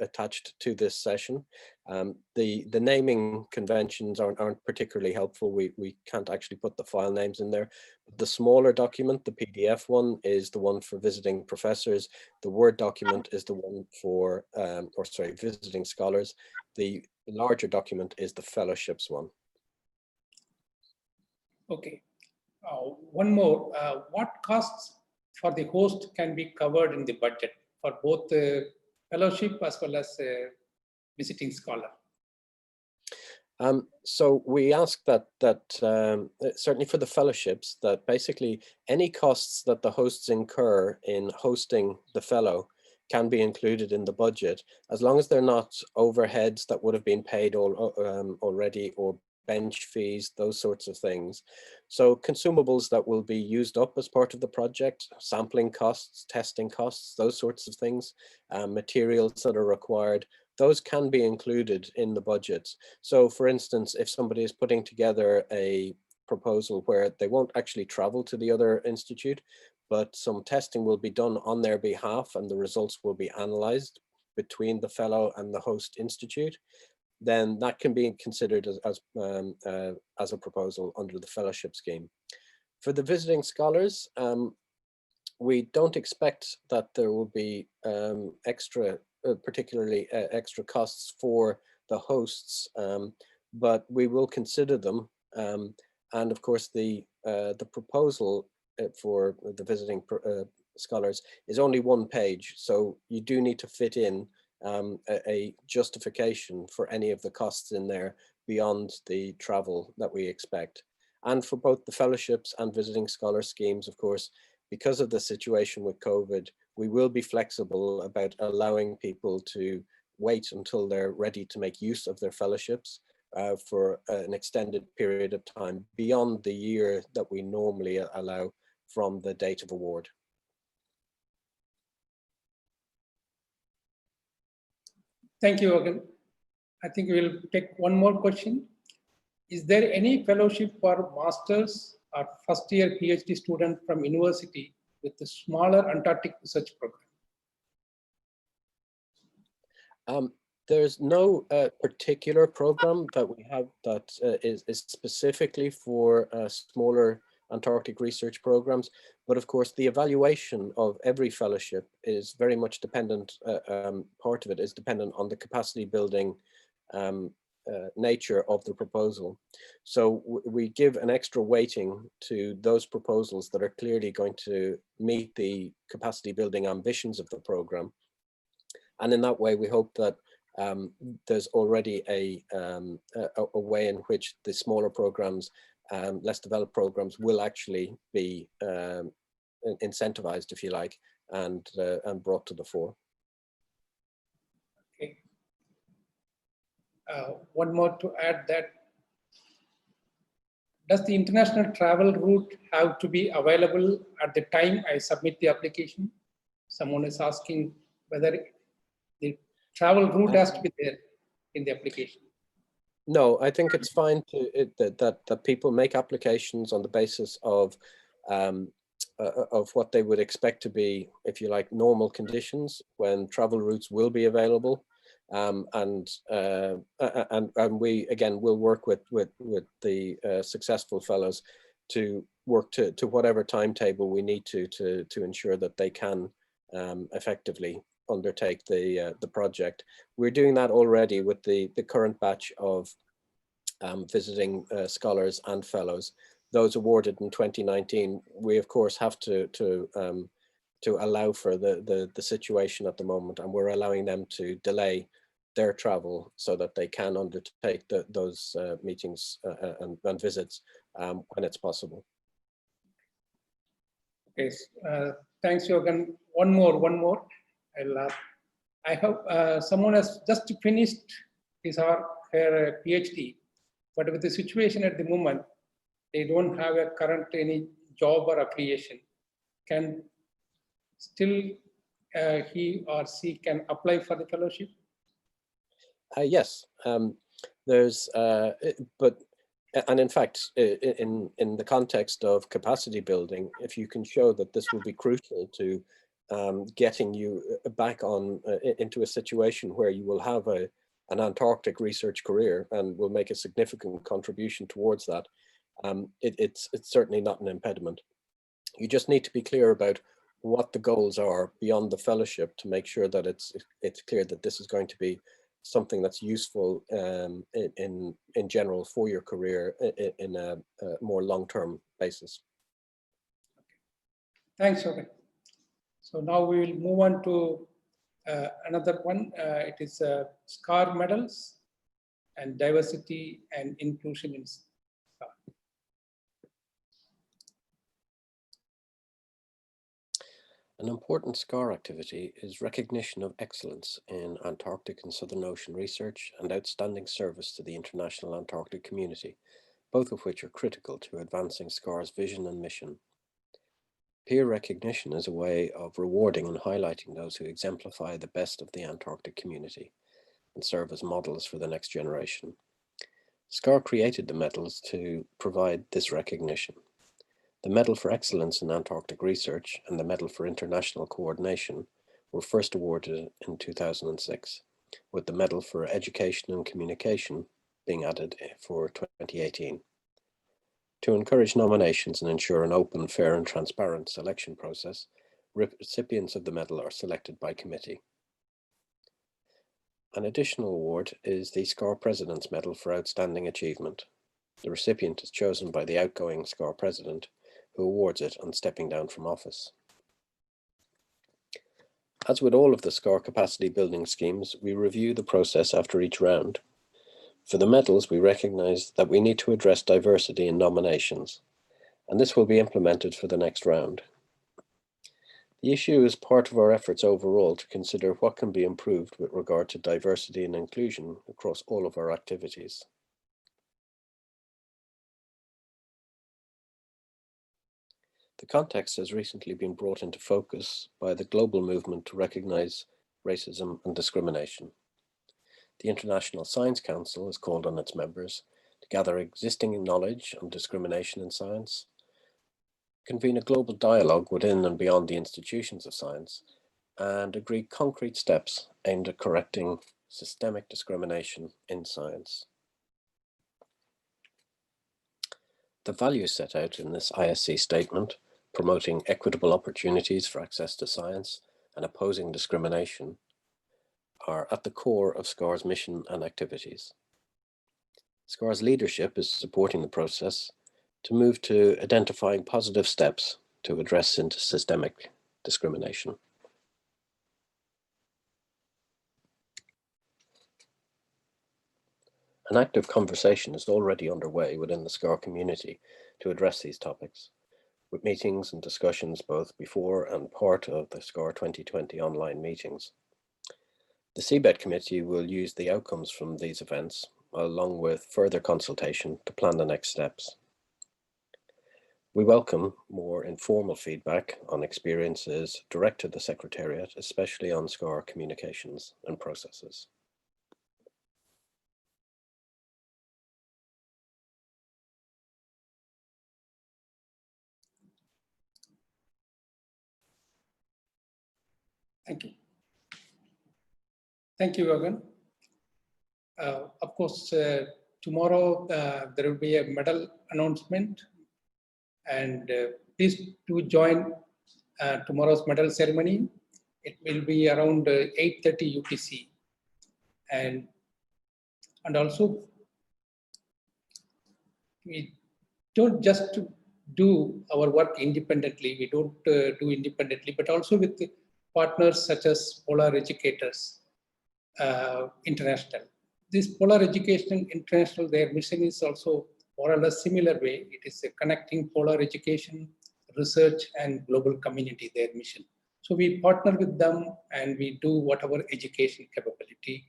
attached to this session. The naming conventions aren't particularly helpful. We can't actually put the file names in there. The smaller document, the PDF one, is the one for visiting professors. The Word document is the one for, visiting scholars. The larger document is the fellowships one. Okay. One more. What costs for the host can be covered in the budget for both the fellowship as well as visiting scholar? So we ask that certainly for the fellowships, that basically any costs that the hosts incur in hosting the fellow can be included in the budget, as long as they're not overheads that would have been paid already, or bench fees, those sorts of things. So consumables that will be used up as part of the project, sampling costs, testing costs, those sorts of things, materials that are required, those can be included in the budgets. So for instance, if somebody is putting together a proposal where they won't actually travel to the other institute, but some testing will be done on their behalf and the results will be analyzed between the fellow and the host institute, then that can be considered as a proposal under the fellowship scheme. For the visiting scholars, we don't expect that there will be particularly extra costs for the hosts, but we will consider them. And of course, the proposal for the visiting scholars is only one page, so you do need to fit in a justification for any of the costs in there beyond the travel that we expect. And for both the fellowships and visiting scholar schemes, of course, because of the situation with COVID, we will be flexible about allowing people to wait until they're ready to make use of their fellowships for an extended period of time beyond the year that we normally allow from the date of award. Thank you, Ogan. I think we'll take one more question. Is there any fellowship for masters or first year PhD student from university with a smaller Antarctic research program? There's no particular program that we have that is specifically for smaller Antarctic research programs, but of course the evaluation of every fellowship is very much dependent, part of it is dependent on the capacity building nature of the proposal. So we give an extra weighting to those proposals that are clearly going to meet the capacity building ambitions of the program. And in that way, we hope that there's already a way in which the smaller programs, less developed programs, will actually be incentivized, if you like, and brought to the fore. Okay. One more to add that, does the international travel route have to be available at the time I submit the application? Someone is asking whether the travel route has to be there in the application. No, I think it's fine that people make applications on the basis of what they would expect to be, if you like, normal conditions when travel routes will be available. And we again will work with the successful fellows to work to whatever timetable we need to ensure that they can effectively undertake the project. We're doing that already with the current batch of visiting scholars and fellows. Those awarded in 2019, we of course have to allow for the situation at the moment, and we're allowing them to delay their travel so that they can undertake those meetings and visits when it's possible. Okay, thanks, Jürgen. One more. I have someone has just finished his or her PhD, but with the situation at the moment, they don't have a current any job or affiliation. Can still he or she can apply for the fellowship? Yes, there's, but And in fact, in the context of capacity building, if you can show that this will be crucial to getting you back on into a situation where you will have an Antarctic research career and will make a significant contribution towards that, it's certainly not an impediment. You just need to be clear about what the goals are beyond the fellowship to make sure that it's clear that this is going to be something that's useful in general for your career in a more long-term basis. Thanks, Owen. So now we will move on to another one. It is SCAR medals and diversity and inclusion in SCAR. An important SCAR activity is recognition of excellence in Antarctic and Southern Ocean research and outstanding service to the international Antarctic community, both of which are critical to advancing SCAR's vision and mission. Peer recognition is a way of rewarding and highlighting those who exemplify the best of the Antarctic community and serve as models for the next generation. SCAR created the medals to provide this recognition. The Medal for Excellence in Antarctic Research and the Medal for International Coordination were first awarded in 2006, with the Medal for Education and Communication being added for 2018. To encourage nominations and ensure an open, fair and transparent selection process, recipients of the medal are selected by committee. An additional award is the SCAR President's Medal for Outstanding Achievement. The recipient is chosen by the outgoing SCAR President, who awards it on stepping down from office. As with all of the SCAR capacity building schemes, we review the process after each round. For the medals, we recognise that we need to address diversity in nominations, and this will be implemented for the next round. The issue is part of our efforts overall to consider what can be improved with regard to diversity and inclusion across all of our activities. The context has recently been brought into focus by the global movement to recognise racism and discrimination. The International Science Council has called on its members to gather existing knowledge on discrimination in science, convene a global dialogue within and beyond the institutions of science, and agree concrete steps aimed at correcting systemic discrimination in science. The values set out in this ISC statement, promoting equitable opportunities for access to science and opposing discrimination, are at the core of SCAR's mission and activities. SCAR's leadership is supporting the process to move to identifying positive steps to address systemic discrimination. An active conversation is already underway within the SCAR community to address these topics, with meetings and discussions both before and part of the SCAR 2020 online meetings. The CBET committee will use the outcomes from these events, along with further consultation, to plan the next steps. We welcome more informal feedback on experiences direct to the Secretariat, especially on SCAR communications and processes. Thank you. Thank you, Gagan. Of course, tomorrow there will be a medal announcement, and please do join tomorrow's medal ceremony. It will be around 8:30 UTC, and also we don't just do our work independently. We don't do independently, but also with partners such as Polar Educators International. This Polar Education International, their mission is also more or less similar way. It is connecting polar education, research, and global community, their mission. So we partner with them and we do whatever education capability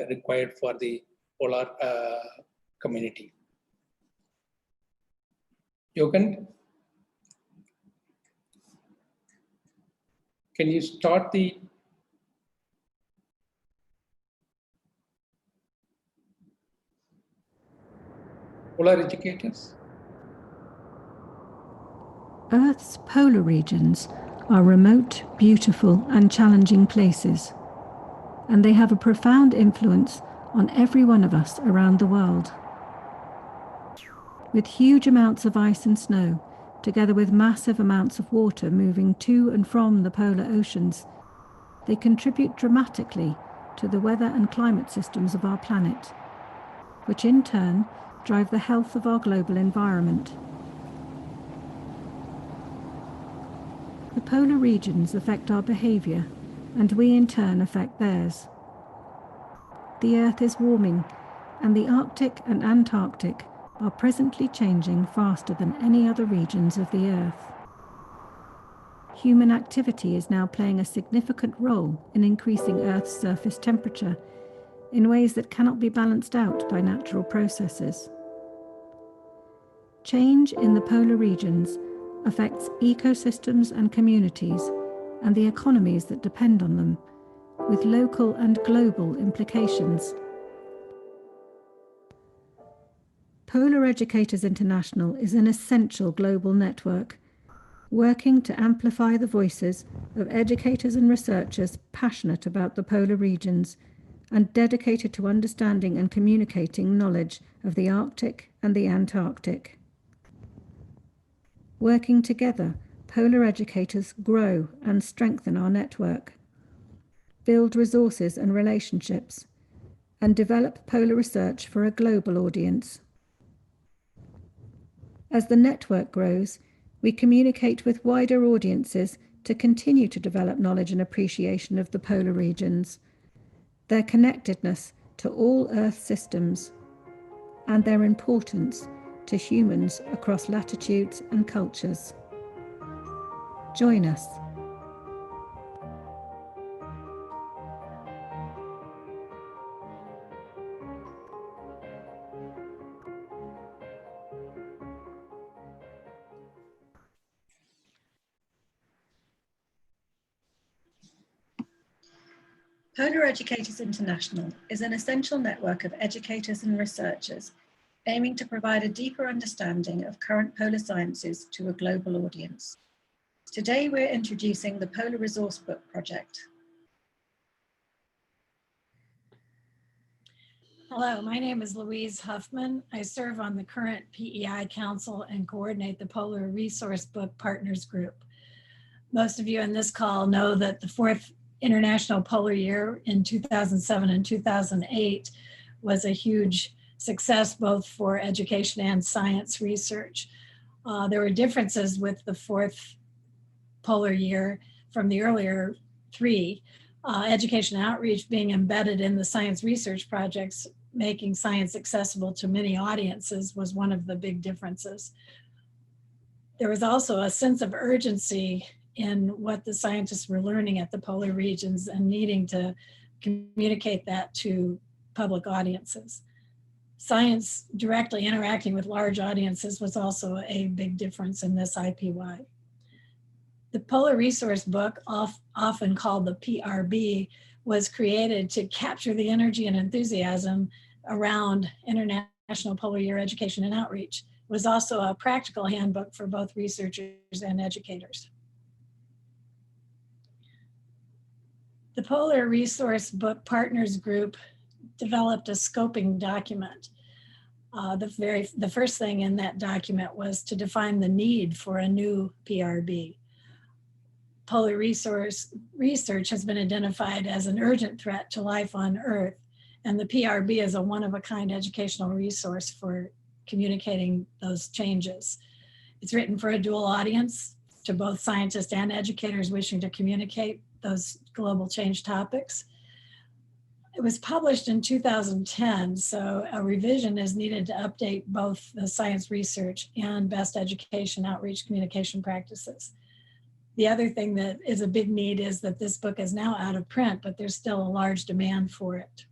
required for the polar community. Jochen, can you start the polar educators? Earth's polar regions are remote, beautiful, and challenging places, and they have a profound influence on every one of us around the world. With huge amounts of ice and snow, together with massive amounts of water moving to and from the polar oceans, they contribute dramatically to the weather and climate systems of our planet, which in turn drive the health of our global environment. The polar regions affect our behaviour, and we in turn affect theirs. The Earth is warming, and the Arctic and Antarctic are presently changing faster than any other regions of the Earth. Human activity is now playing a significant role in increasing Earth's surface temperature in ways that cannot be balanced out by natural processes. Change in the polar regions affects ecosystems and communities and the economies that depend on them, with local and global implications. Polar Educators International is an essential global network, working to amplify the voices of educators and researchers passionate about the polar regions and dedicated to understanding and communicating knowledge of the Arctic and the Antarctic. Working together, polar educators grow and strengthen our network, build resources and relationships, and develop polar research for a global audience. As the network grows, we communicate with wider audiences to continue to develop knowledge and appreciation of the polar regions, their connectedness to all Earth systems, and their importance to humans across latitudes and cultures. Join us. Polar Educators International is an essential network of educators and researchers aiming to provide a deeper understanding of current polar sciences to a global audience. Today, we're introducing the Polar Resource Book Project. Hello, my name is Louise Huffman. I serve on the current PEI Council and coordinate the Polar Resource Book Partners Group. Most of you on this call know that the 4th International Polar Year in 2007 and 2008 was a huge success both for education and science research. There were differences with the 4th Polar Year from the earlier 3. Education outreach being embedded in the science research projects, making science accessible to many audiences was one of the big differences. There was also a sense of urgency in what the scientists were learning at the polar regions and needing to communicate that to public audiences. Science directly interacting with large audiences was also a big difference in this IPY. The Polar Resource Book, often called the PRB, was created to capture the energy and enthusiasm around International Polar Year education and outreach. It was also a practical handbook for both researchers and educators. The Polar Resource Book Partners Group developed a scoping document. The first thing in that document was to define the need for a new PRB. Polar resource research has been identified as an urgent threat to life on Earth, and the PRB is a one-of-a-kind educational resource for communicating those changes. It's written for a dual audience, to both scientists and educators wishing to communicate those global change topics. It was published in 2010, so a revision is needed to update both the science research and best education outreach communication practices. The other thing that is a big need is that this book is now out of print, but there's still a large demand for it.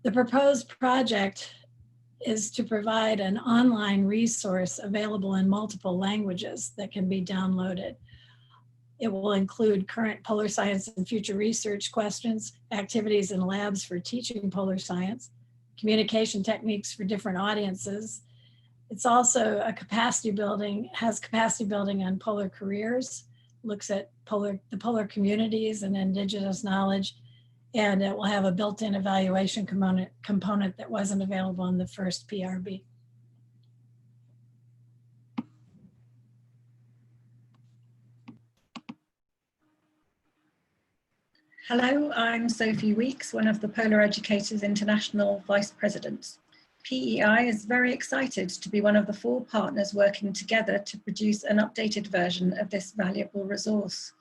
The proposed project is to provide an online resource available in multiple languages that can be downloaded. It will include current polar science and future research questions, activities and labs for teaching polar science, communication techniques for different audiences. It's also a capacity building, has capacity building on polar careers, looks at the polar communities and indigenous knowledge, and it will have a built-in evaluation component that wasn't available in the first PRB. Hello, I'm Sophie Weeks, one of the Polar Educators International Vice Presidents. PEI is very excited to be one of the 4 partners working together to produce an updated version of this valuable resource.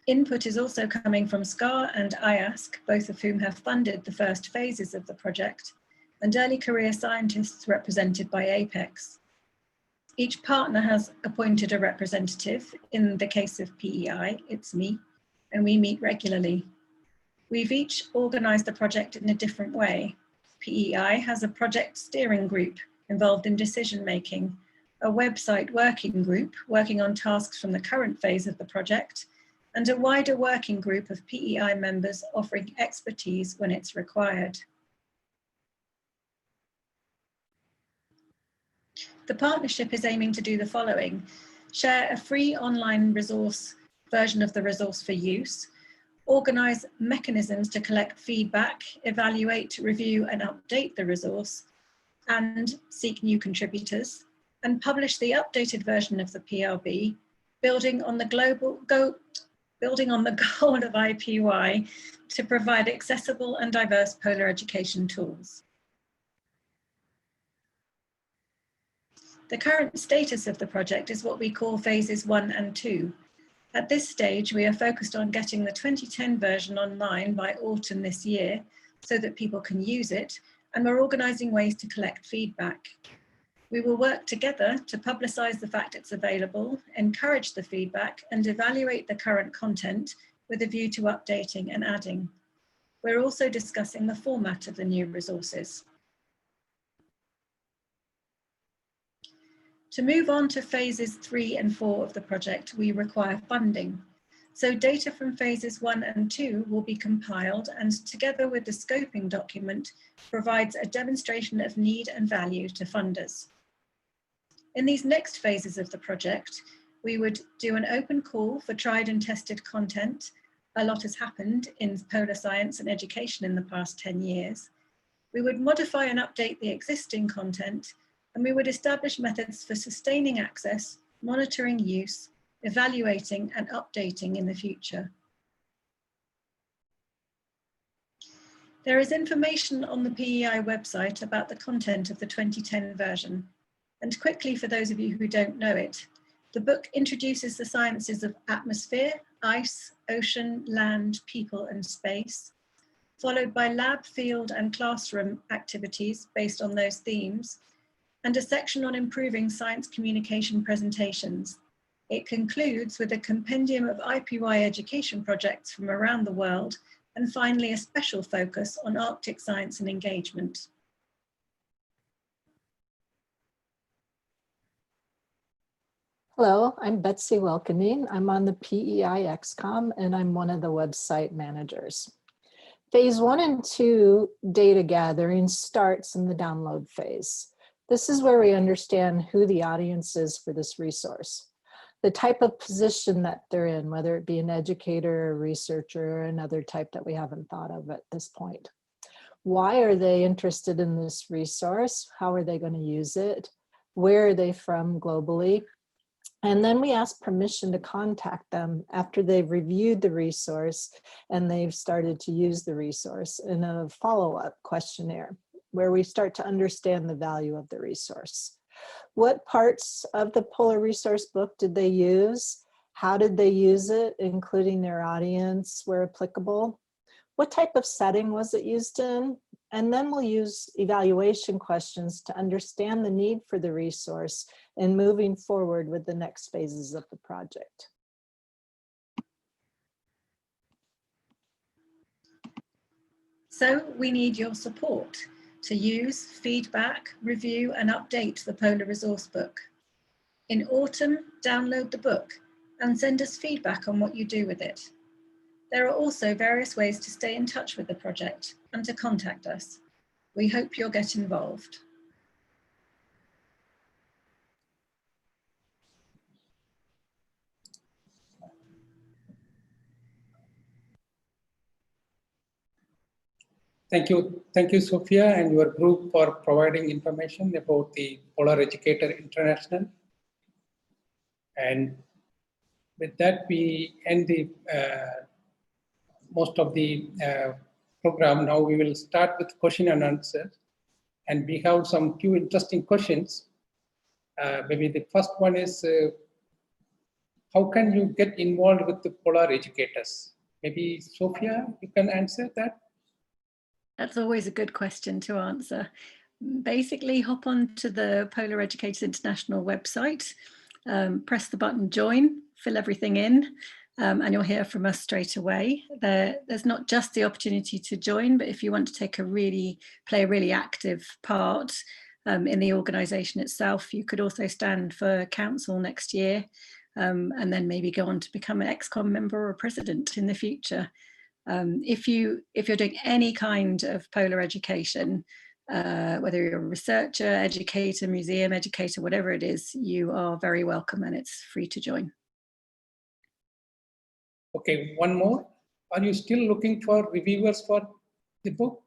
Input is also coming from SCAR and IASC, both of whom have funded the first phases of the project, and early career scientists represented by APEX. Each partner has appointed a representative. In the case of PEI, it's me, and we meet regularly. We've each organised the project in a different way. PEI has a project steering group involved in decision making, a website working group working on tasks from the current phase of the project, and a wider working group of PEI members offering expertise when it's required. The partnership is aiming to do the following: share a free online resource version of the resource for use, organise mechanisms to collect feedback, evaluate, review and update the resource, and seek new contributors, and publish the updated version of the PRB, building on the goal of IPY to provide accessible and diverse polar education tools. The current status of the project is what we call phases 1 and 2. At this stage, we are focused on getting the 2010 version online by autumn this year so that people can use it, and we're organising ways to collect feedback. We will work together to publicise the fact it's available, encourage the feedback, and evaluate the current content with a view to updating and adding. We're also discussing the format of the new resources. To move on to phases 3 and 4 of the project, we require funding. So data from phases 1 and 2 will be compiled, and together with the scoping document, provides a demonstration of need and value to funders. In these next phases of the project, we would do an open call for tried and tested content. A lot has happened in polar science and education in the past 10 years. We would modify and update the existing content, and we would establish methods for sustaining access, monitoring use, evaluating and updating in the future. There is information on the PEI website about the content of the 2010 version. And quickly, for those of you who don't know it, the book introduces the sciences of atmosphere, ice, ocean, land, people and space, followed by lab, field and classroom activities based on those themes, and a section on improving science communication presentations. It concludes with a compendium of IPY education projects from around the world, and finally a special focus on Arctic science and engagement. Hello, I'm Betsy Welkening. I'm on the PEI XCOM and I'm one of the website managers. Phase 1 and 2 data gathering starts in the download phase. This is where we understand who the audience is for this resource, the type of position that they're in, whether it be an educator, a researcher, or another type that we haven't thought of at this point. Why are they interested in this resource? How are they going to use it? Where are they from globally? And then we ask permission to contact them after they've reviewed the resource and they've started to use the resource in a follow-up questionnaire, where we start to understand the value of the resource. What parts of the Polar Resource Book did they use? How did they use it, including their audience where applicable? What type of setting was it used in? And then we'll use evaluation questions to understand the need for the resource and moving forward with the next phases of the project. So we need your support to use, feedback, review and update the Polar Resource Book. In autumn, download the book and send us feedback on what you do with it. There are also various ways to stay in touch with the project and to contact us. We hope you'll get involved. Thank you, Sophia, and your group for providing information about the Polar Educator International. And with that, we end the most of the program. Now we will start with question and answer, and we have some few interesting questions. Maybe the first one is, how can you get involved with the Polar Educators? Maybe Sophia, you can answer that. That's always a good question to answer. Basically, hop onto the Polar Educators International website, press the button join, fill everything in, and you'll hear from us straight away. There's not just the opportunity to join, but if you want to play a really active part in the organisation itself, you could also stand for council next year, and then maybe go on to become an ex-com member or president in the future. If you're doing any kind of polar education, whether you're a researcher, educator, museum educator, whatever it is, you are very welcome, and it's free to join. Okay, one more. Are you still looking for reviewers for the book?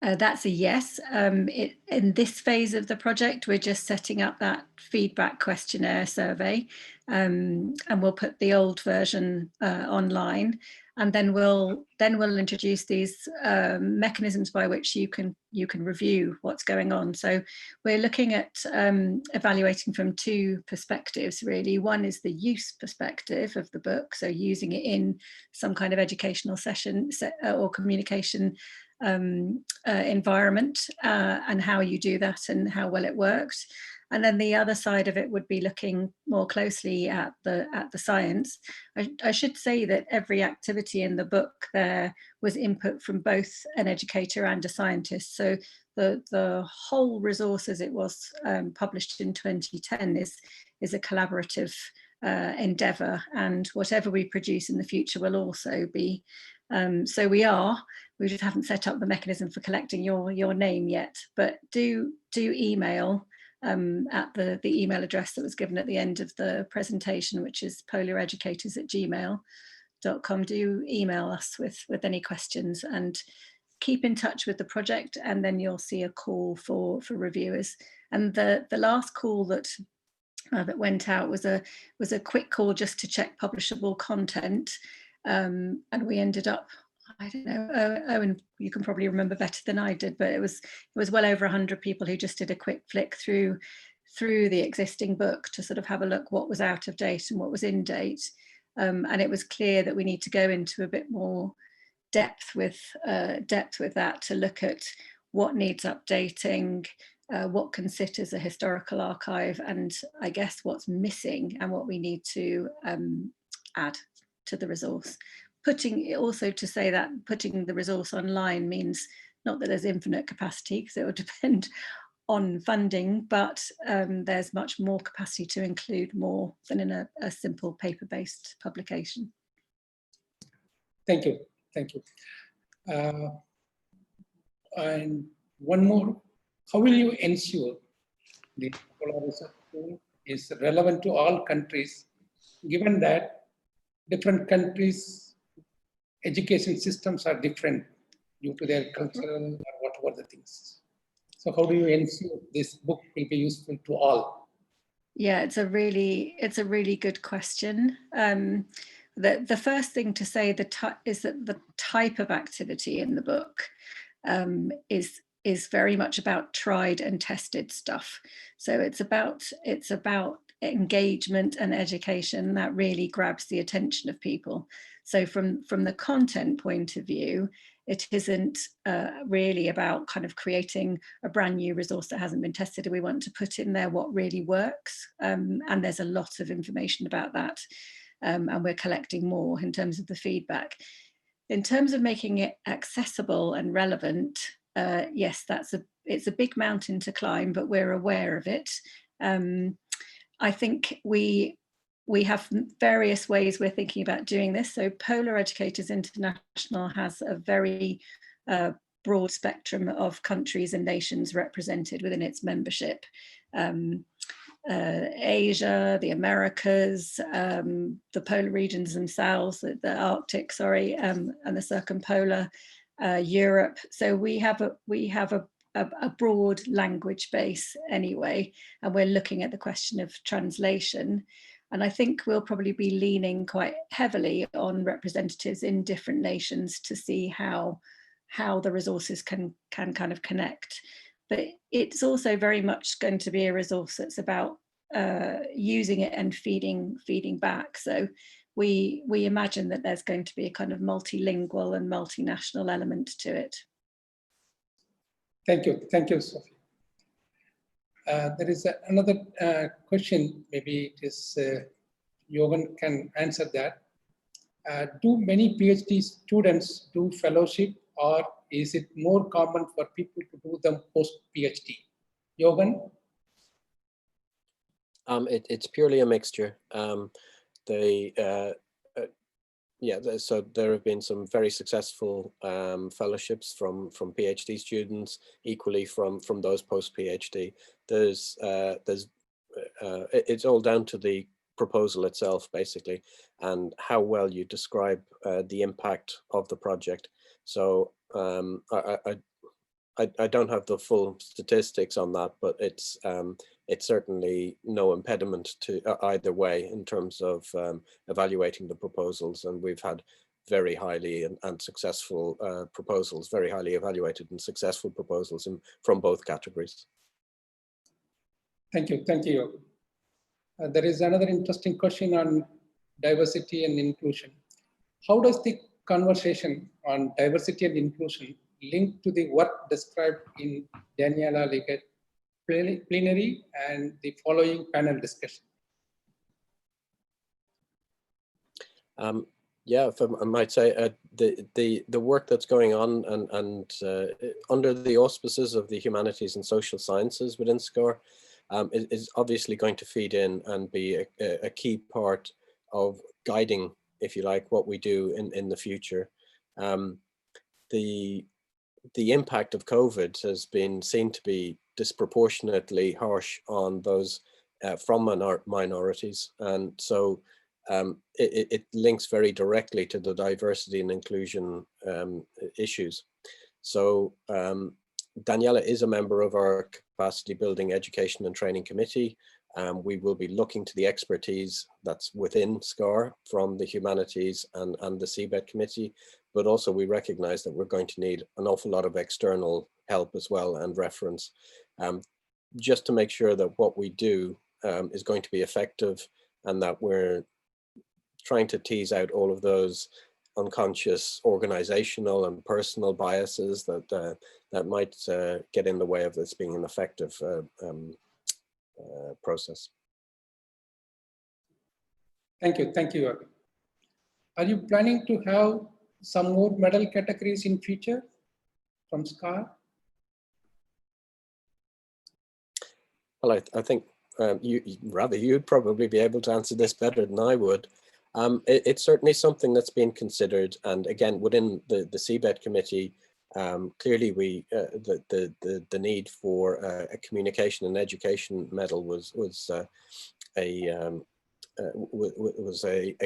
That's a yes. In this phase of the project, we're just setting up that feedback questionnaire survey, and we'll put the old version online, and then we'll introduce these mechanisms by which you can review what's going on. So we're looking at evaluating from two perspectives, really. One is the use perspective of the book, so using it in some kind of educational session or communication environment, and how you do that and how well it worked. And then the other side of it would be looking more closely at the science. I should say that every activity in the book there was input from both an educator and a scientist. So the whole resource as it was published in 2010 is a collaborative endeavour, and whatever we produce in the future will also be. So we just haven't set up the mechanism for collecting your name yet, but do email at the email address that was given at the end of the presentation, which is polareducators@gmail.com. Do email us with any questions, and keep in touch with the project, and then you'll see a call for reviewers. And the last call that went out was a quick call just to check publishable content, and we ended up, I don't know, Owen, you can probably remember better than I did, but it was well over 100 people who just did a quick flick through the existing book to sort of have a look what was out of date and what was in date, and it was clear that we need to go into a bit more depth with that to look at what needs updating, what can sit as a historical archive, and I guess what's missing and what we need to add to the resource. Also to say that putting the resource online means not that there's infinite capacity, because it will depend on funding, but there's much more capacity to include more than in a simple paper-based publication. Thank you. And one more, how will you ensure the Polar Research Tool is relevant to all countries, given that different countries' education systems are different due to their cultural or whatever the things? So how do you ensure this book will be useful to all? Yeah, it's a really good question. The first thing to say is that the type of activity in the book is very much about tried and tested stuff. So it's about engagement and education that really grabs the attention of people. So from the content point of view, it isn't really about kind of creating a brand new resource that hasn't been tested. We want to put in there what really works, and there's a lot of information about that, and we're collecting more in terms of the feedback. In terms of making it accessible and relevant, yes, it's a big mountain to climb, but we're aware of it. I think we have various ways we're thinking about doing this. So Polar Educators International has a very broad spectrum of countries and nations represented within its membership. Asia, the Americas, the polar regions themselves, the Arctic, sorry, and the circumpolar, Europe. So we have a broad language base anyway, and we're looking at the question of translation. And I think we'll probably be leaning quite heavily on representatives in different nations to see how the resources can kind of connect. But it's also very much going to be a resource that's about using it and feeding back. So we imagine that there's going to be a kind of multilingual and multinational element to it. Thank you, Sophie. There is another question, maybe it is Johan can answer that. Do many PhD students do fellowship, or is it more common for people to do them post-PhD? Johan? It's purely a mixture. So there have been some very successful fellowships from PhD students, equally from those post-PhD. It's all down to the proposal itself, basically, and how well you describe the impact of the project. So I don't have the full statistics on that, but it's certainly no impediment to either way in terms of evaluating the proposals. And we've had very highly and successful proposals, very highly evaluated and successful proposals from both categories. Thank you, Johan. There is another interesting question on diversity and inclusion. How does the conversation on diversity and inclusion link to the work described in Daniela Liggett plenary and the following panel discussion? Yeah, if I might say, the work that's going on and under the auspices of the humanities and social sciences within SCAR is obviously going to feed in and be a key part of guiding, if you like, what we do in the future. The impact of COVID has been seen to be disproportionately harsh on those from minorities, and so it links very directly to the diversity and inclusion issues. So Daniela is a member of our capacity building education and training committee. We will be looking to the expertise that's within SCAR from the humanities and the CBET committee, but also we recognize that we're going to need an awful lot of external help as well and reference, just to make sure that what we do is going to be effective, and that we're trying to tease out all of those unconscious organizational and personal biases that might get in the way of this being an effective process. Thank you, Johan. Are you planning to have some more medal categories in future from SCAR? Well, I think you'd probably be able to answer this better than I would. It's certainly something that's been considered, and again within the CBET committee, clearly the need for a communication and education medal was a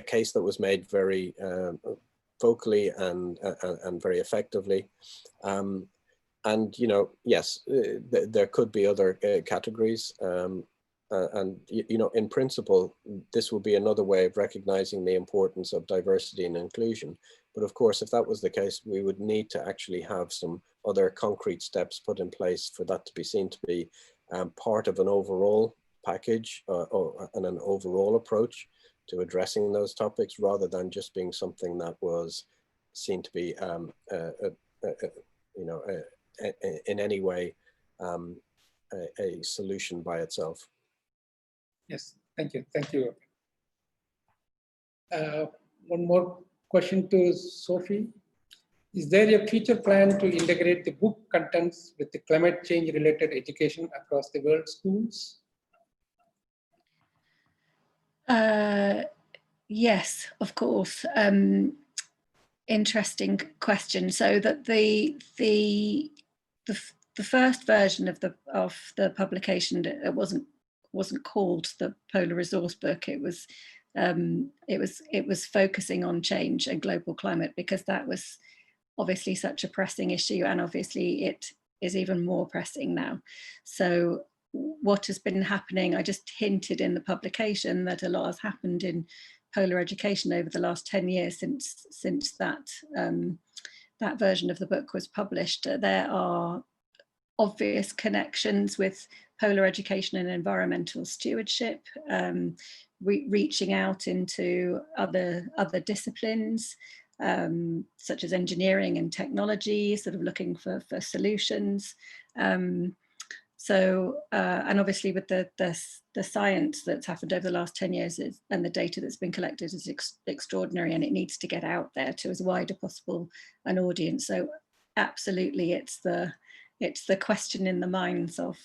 case that was made very vocally and very effectively. And yes, there could be other categories. And in principle, this will be another way of recognizing the importance of diversity and inclusion. But of course, if that was the case, we would need to actually have some other concrete steps put in place for that to be seen to be part of an overall package and an overall approach to addressing those topics, rather than just being something that was seen to be, in any way a solution by itself. Yes, thank you. One more question to Sophie. Is there a future plan to integrate the book contents with the climate change related education across the world schools? Yes, of course. interesting question. So that the first version of the publication, it wasn't called the Polar Resource Book. It was focusing on change and global climate, because that was obviously such a pressing issue, and obviously it is even more pressing now. So what has been happening, I just hinted in the publication that a lot has happened in polar education over the last 10 years since that version of the book was published. There are obvious connections with polar education and environmental stewardship, reaching out into other disciplines, such as engineering and technology, sort of looking for solutions. And obviously with the science that's happened over the last 10 years and the data that's been collected is extraordinary, and it needs to get out there to as wide a possible an audience. So absolutely, it's the question in the minds of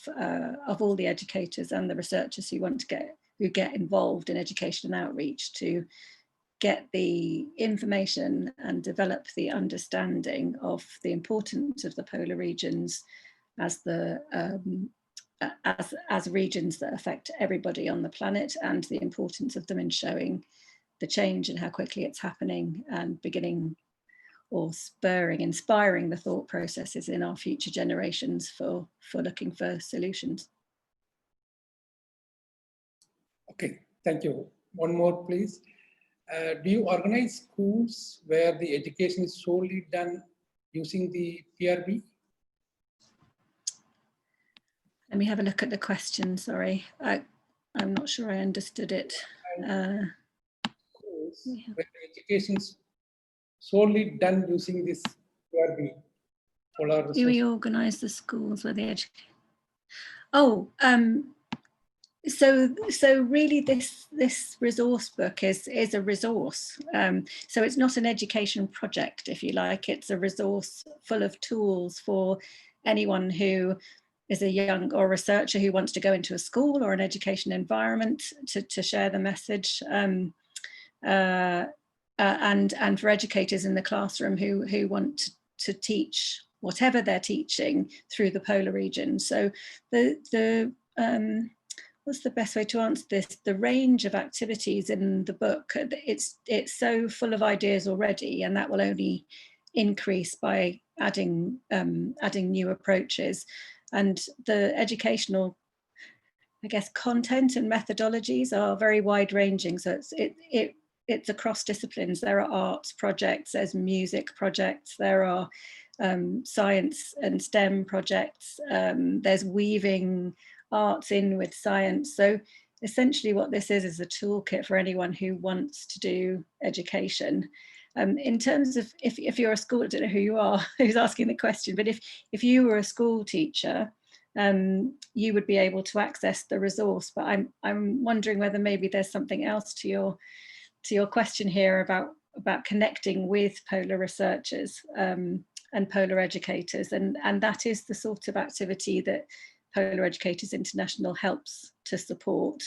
all the educators and the researchers who get involved in education and outreach to get the information and develop the understanding of the importance of the polar regions as regions that affect everybody on the planet, and the importance of them in showing the change and how quickly it's happening, and beginning or inspiring the thought processes in our future generations for looking for solutions. Okay, thank you. One more, please. Do you organize schools where the education is solely done using the PRB? Let me have a look at the question, sorry. I'm not sure I understood it. Schools where the education is solely done using this PRB. Do we organise the schools where the education? So really this resource book is a resource. So it's not an education project, if you like. It's a resource full of tools for anyone who is a young or researcher who wants to go into a school or an education environment to share the message, and for educators in the classroom who want to teach whatever they're teaching through the polar region. So what's the best way to answer this? The range of activities in the book, it's so full of ideas already, and that will only increase by adding new approaches. And the educational, I guess, content and methodologies are very wide ranging. So it's across disciplines. There are arts projects, there's music projects, there are science and STEM projects, there's weaving arts in with science. So essentially what this is a toolkit for anyone who wants to do education. In terms of if you're a school, I don't know who you are who's asking the question, but if you were a school teacher, you would be able to access the resource. But I'm wondering whether maybe there's something else to your question here about connecting with polar researchers and polar educators, and that is the sort of activity that Polar Educators International helps to support,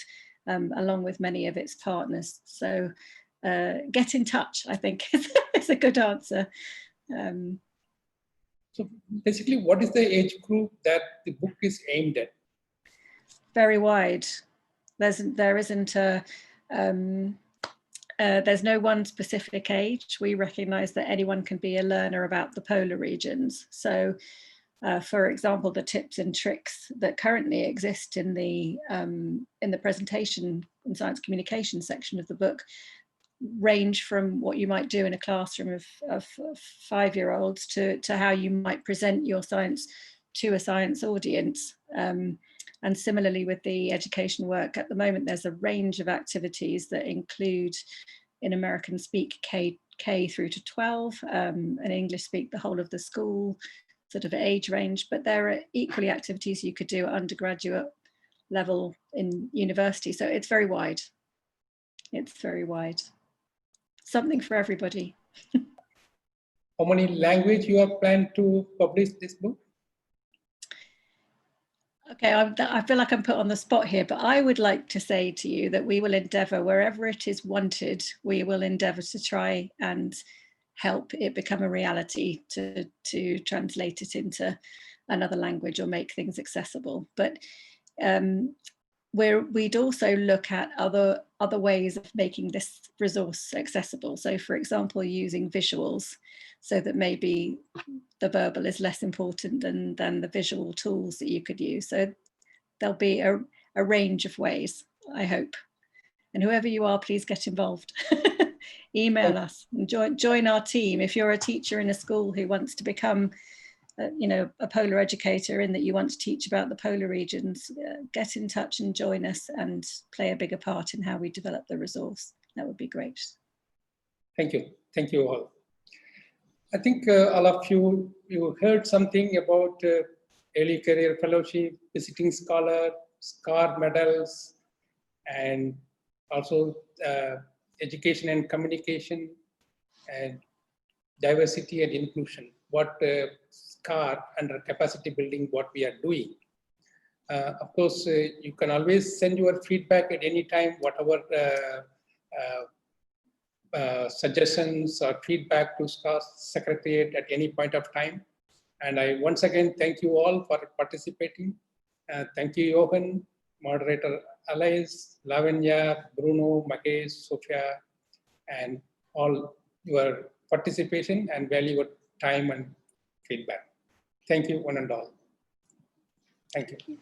along with many of its partners. So get in touch, I think is a good answer. So basically, what is the age group that the book is aimed at? Very wide. There's no one specific age. We recognize that anyone can be a learner about the polar regions. So for example, the tips and tricks that currently exist in the presentation and science communication section of the book range from what you might do in a classroom of 5-year-olds to how you might present your science to a science audience. And similarly with the education work, at the moment there's a range of activities that include in American speak K through to 12, and English speak the whole of the school sort of age range, but there are equally activities you could do at undergraduate level in university. So it's very wide. It's very wide. Something for everybody. How many languages you have planned to publish this book? Okay, I feel like I'm put on the spot here, but I would like to say to you that we will endeavour, wherever it is wanted, we will endeavour to try and help it become a reality to translate it into another language or make things accessible. But we'd also look at other ways of making this resource accessible. So for example, using visuals, so that maybe the verbal is less important than the visual tools that you could use. So there'll be a range of ways, I hope. And whoever you are, please get involved. Email us and join our team. If you're a teacher in a school who wants to become a polar educator, in that you want to teach about the polar regions, get in touch and join us and play a bigger part in how we develop the resource. That would be great. Thank you. Thank you all. I think all of you heard something about early career fellowship, visiting scholar, SCAR medals, and also education and communication, and diversity and inclusion. What SCAR under capacity building, what we are doing. Of course, you can always send your feedback at any time, whatever suggestions or feedback to SCAR Secretariat at any point of time. And I once again thank you all for participating. Thank you, Johan, moderator Alice, Lavanya, Bruno, Makesh, Sophia, and all your participation and valuable time and feedback. Thank you, one and all. Thank you.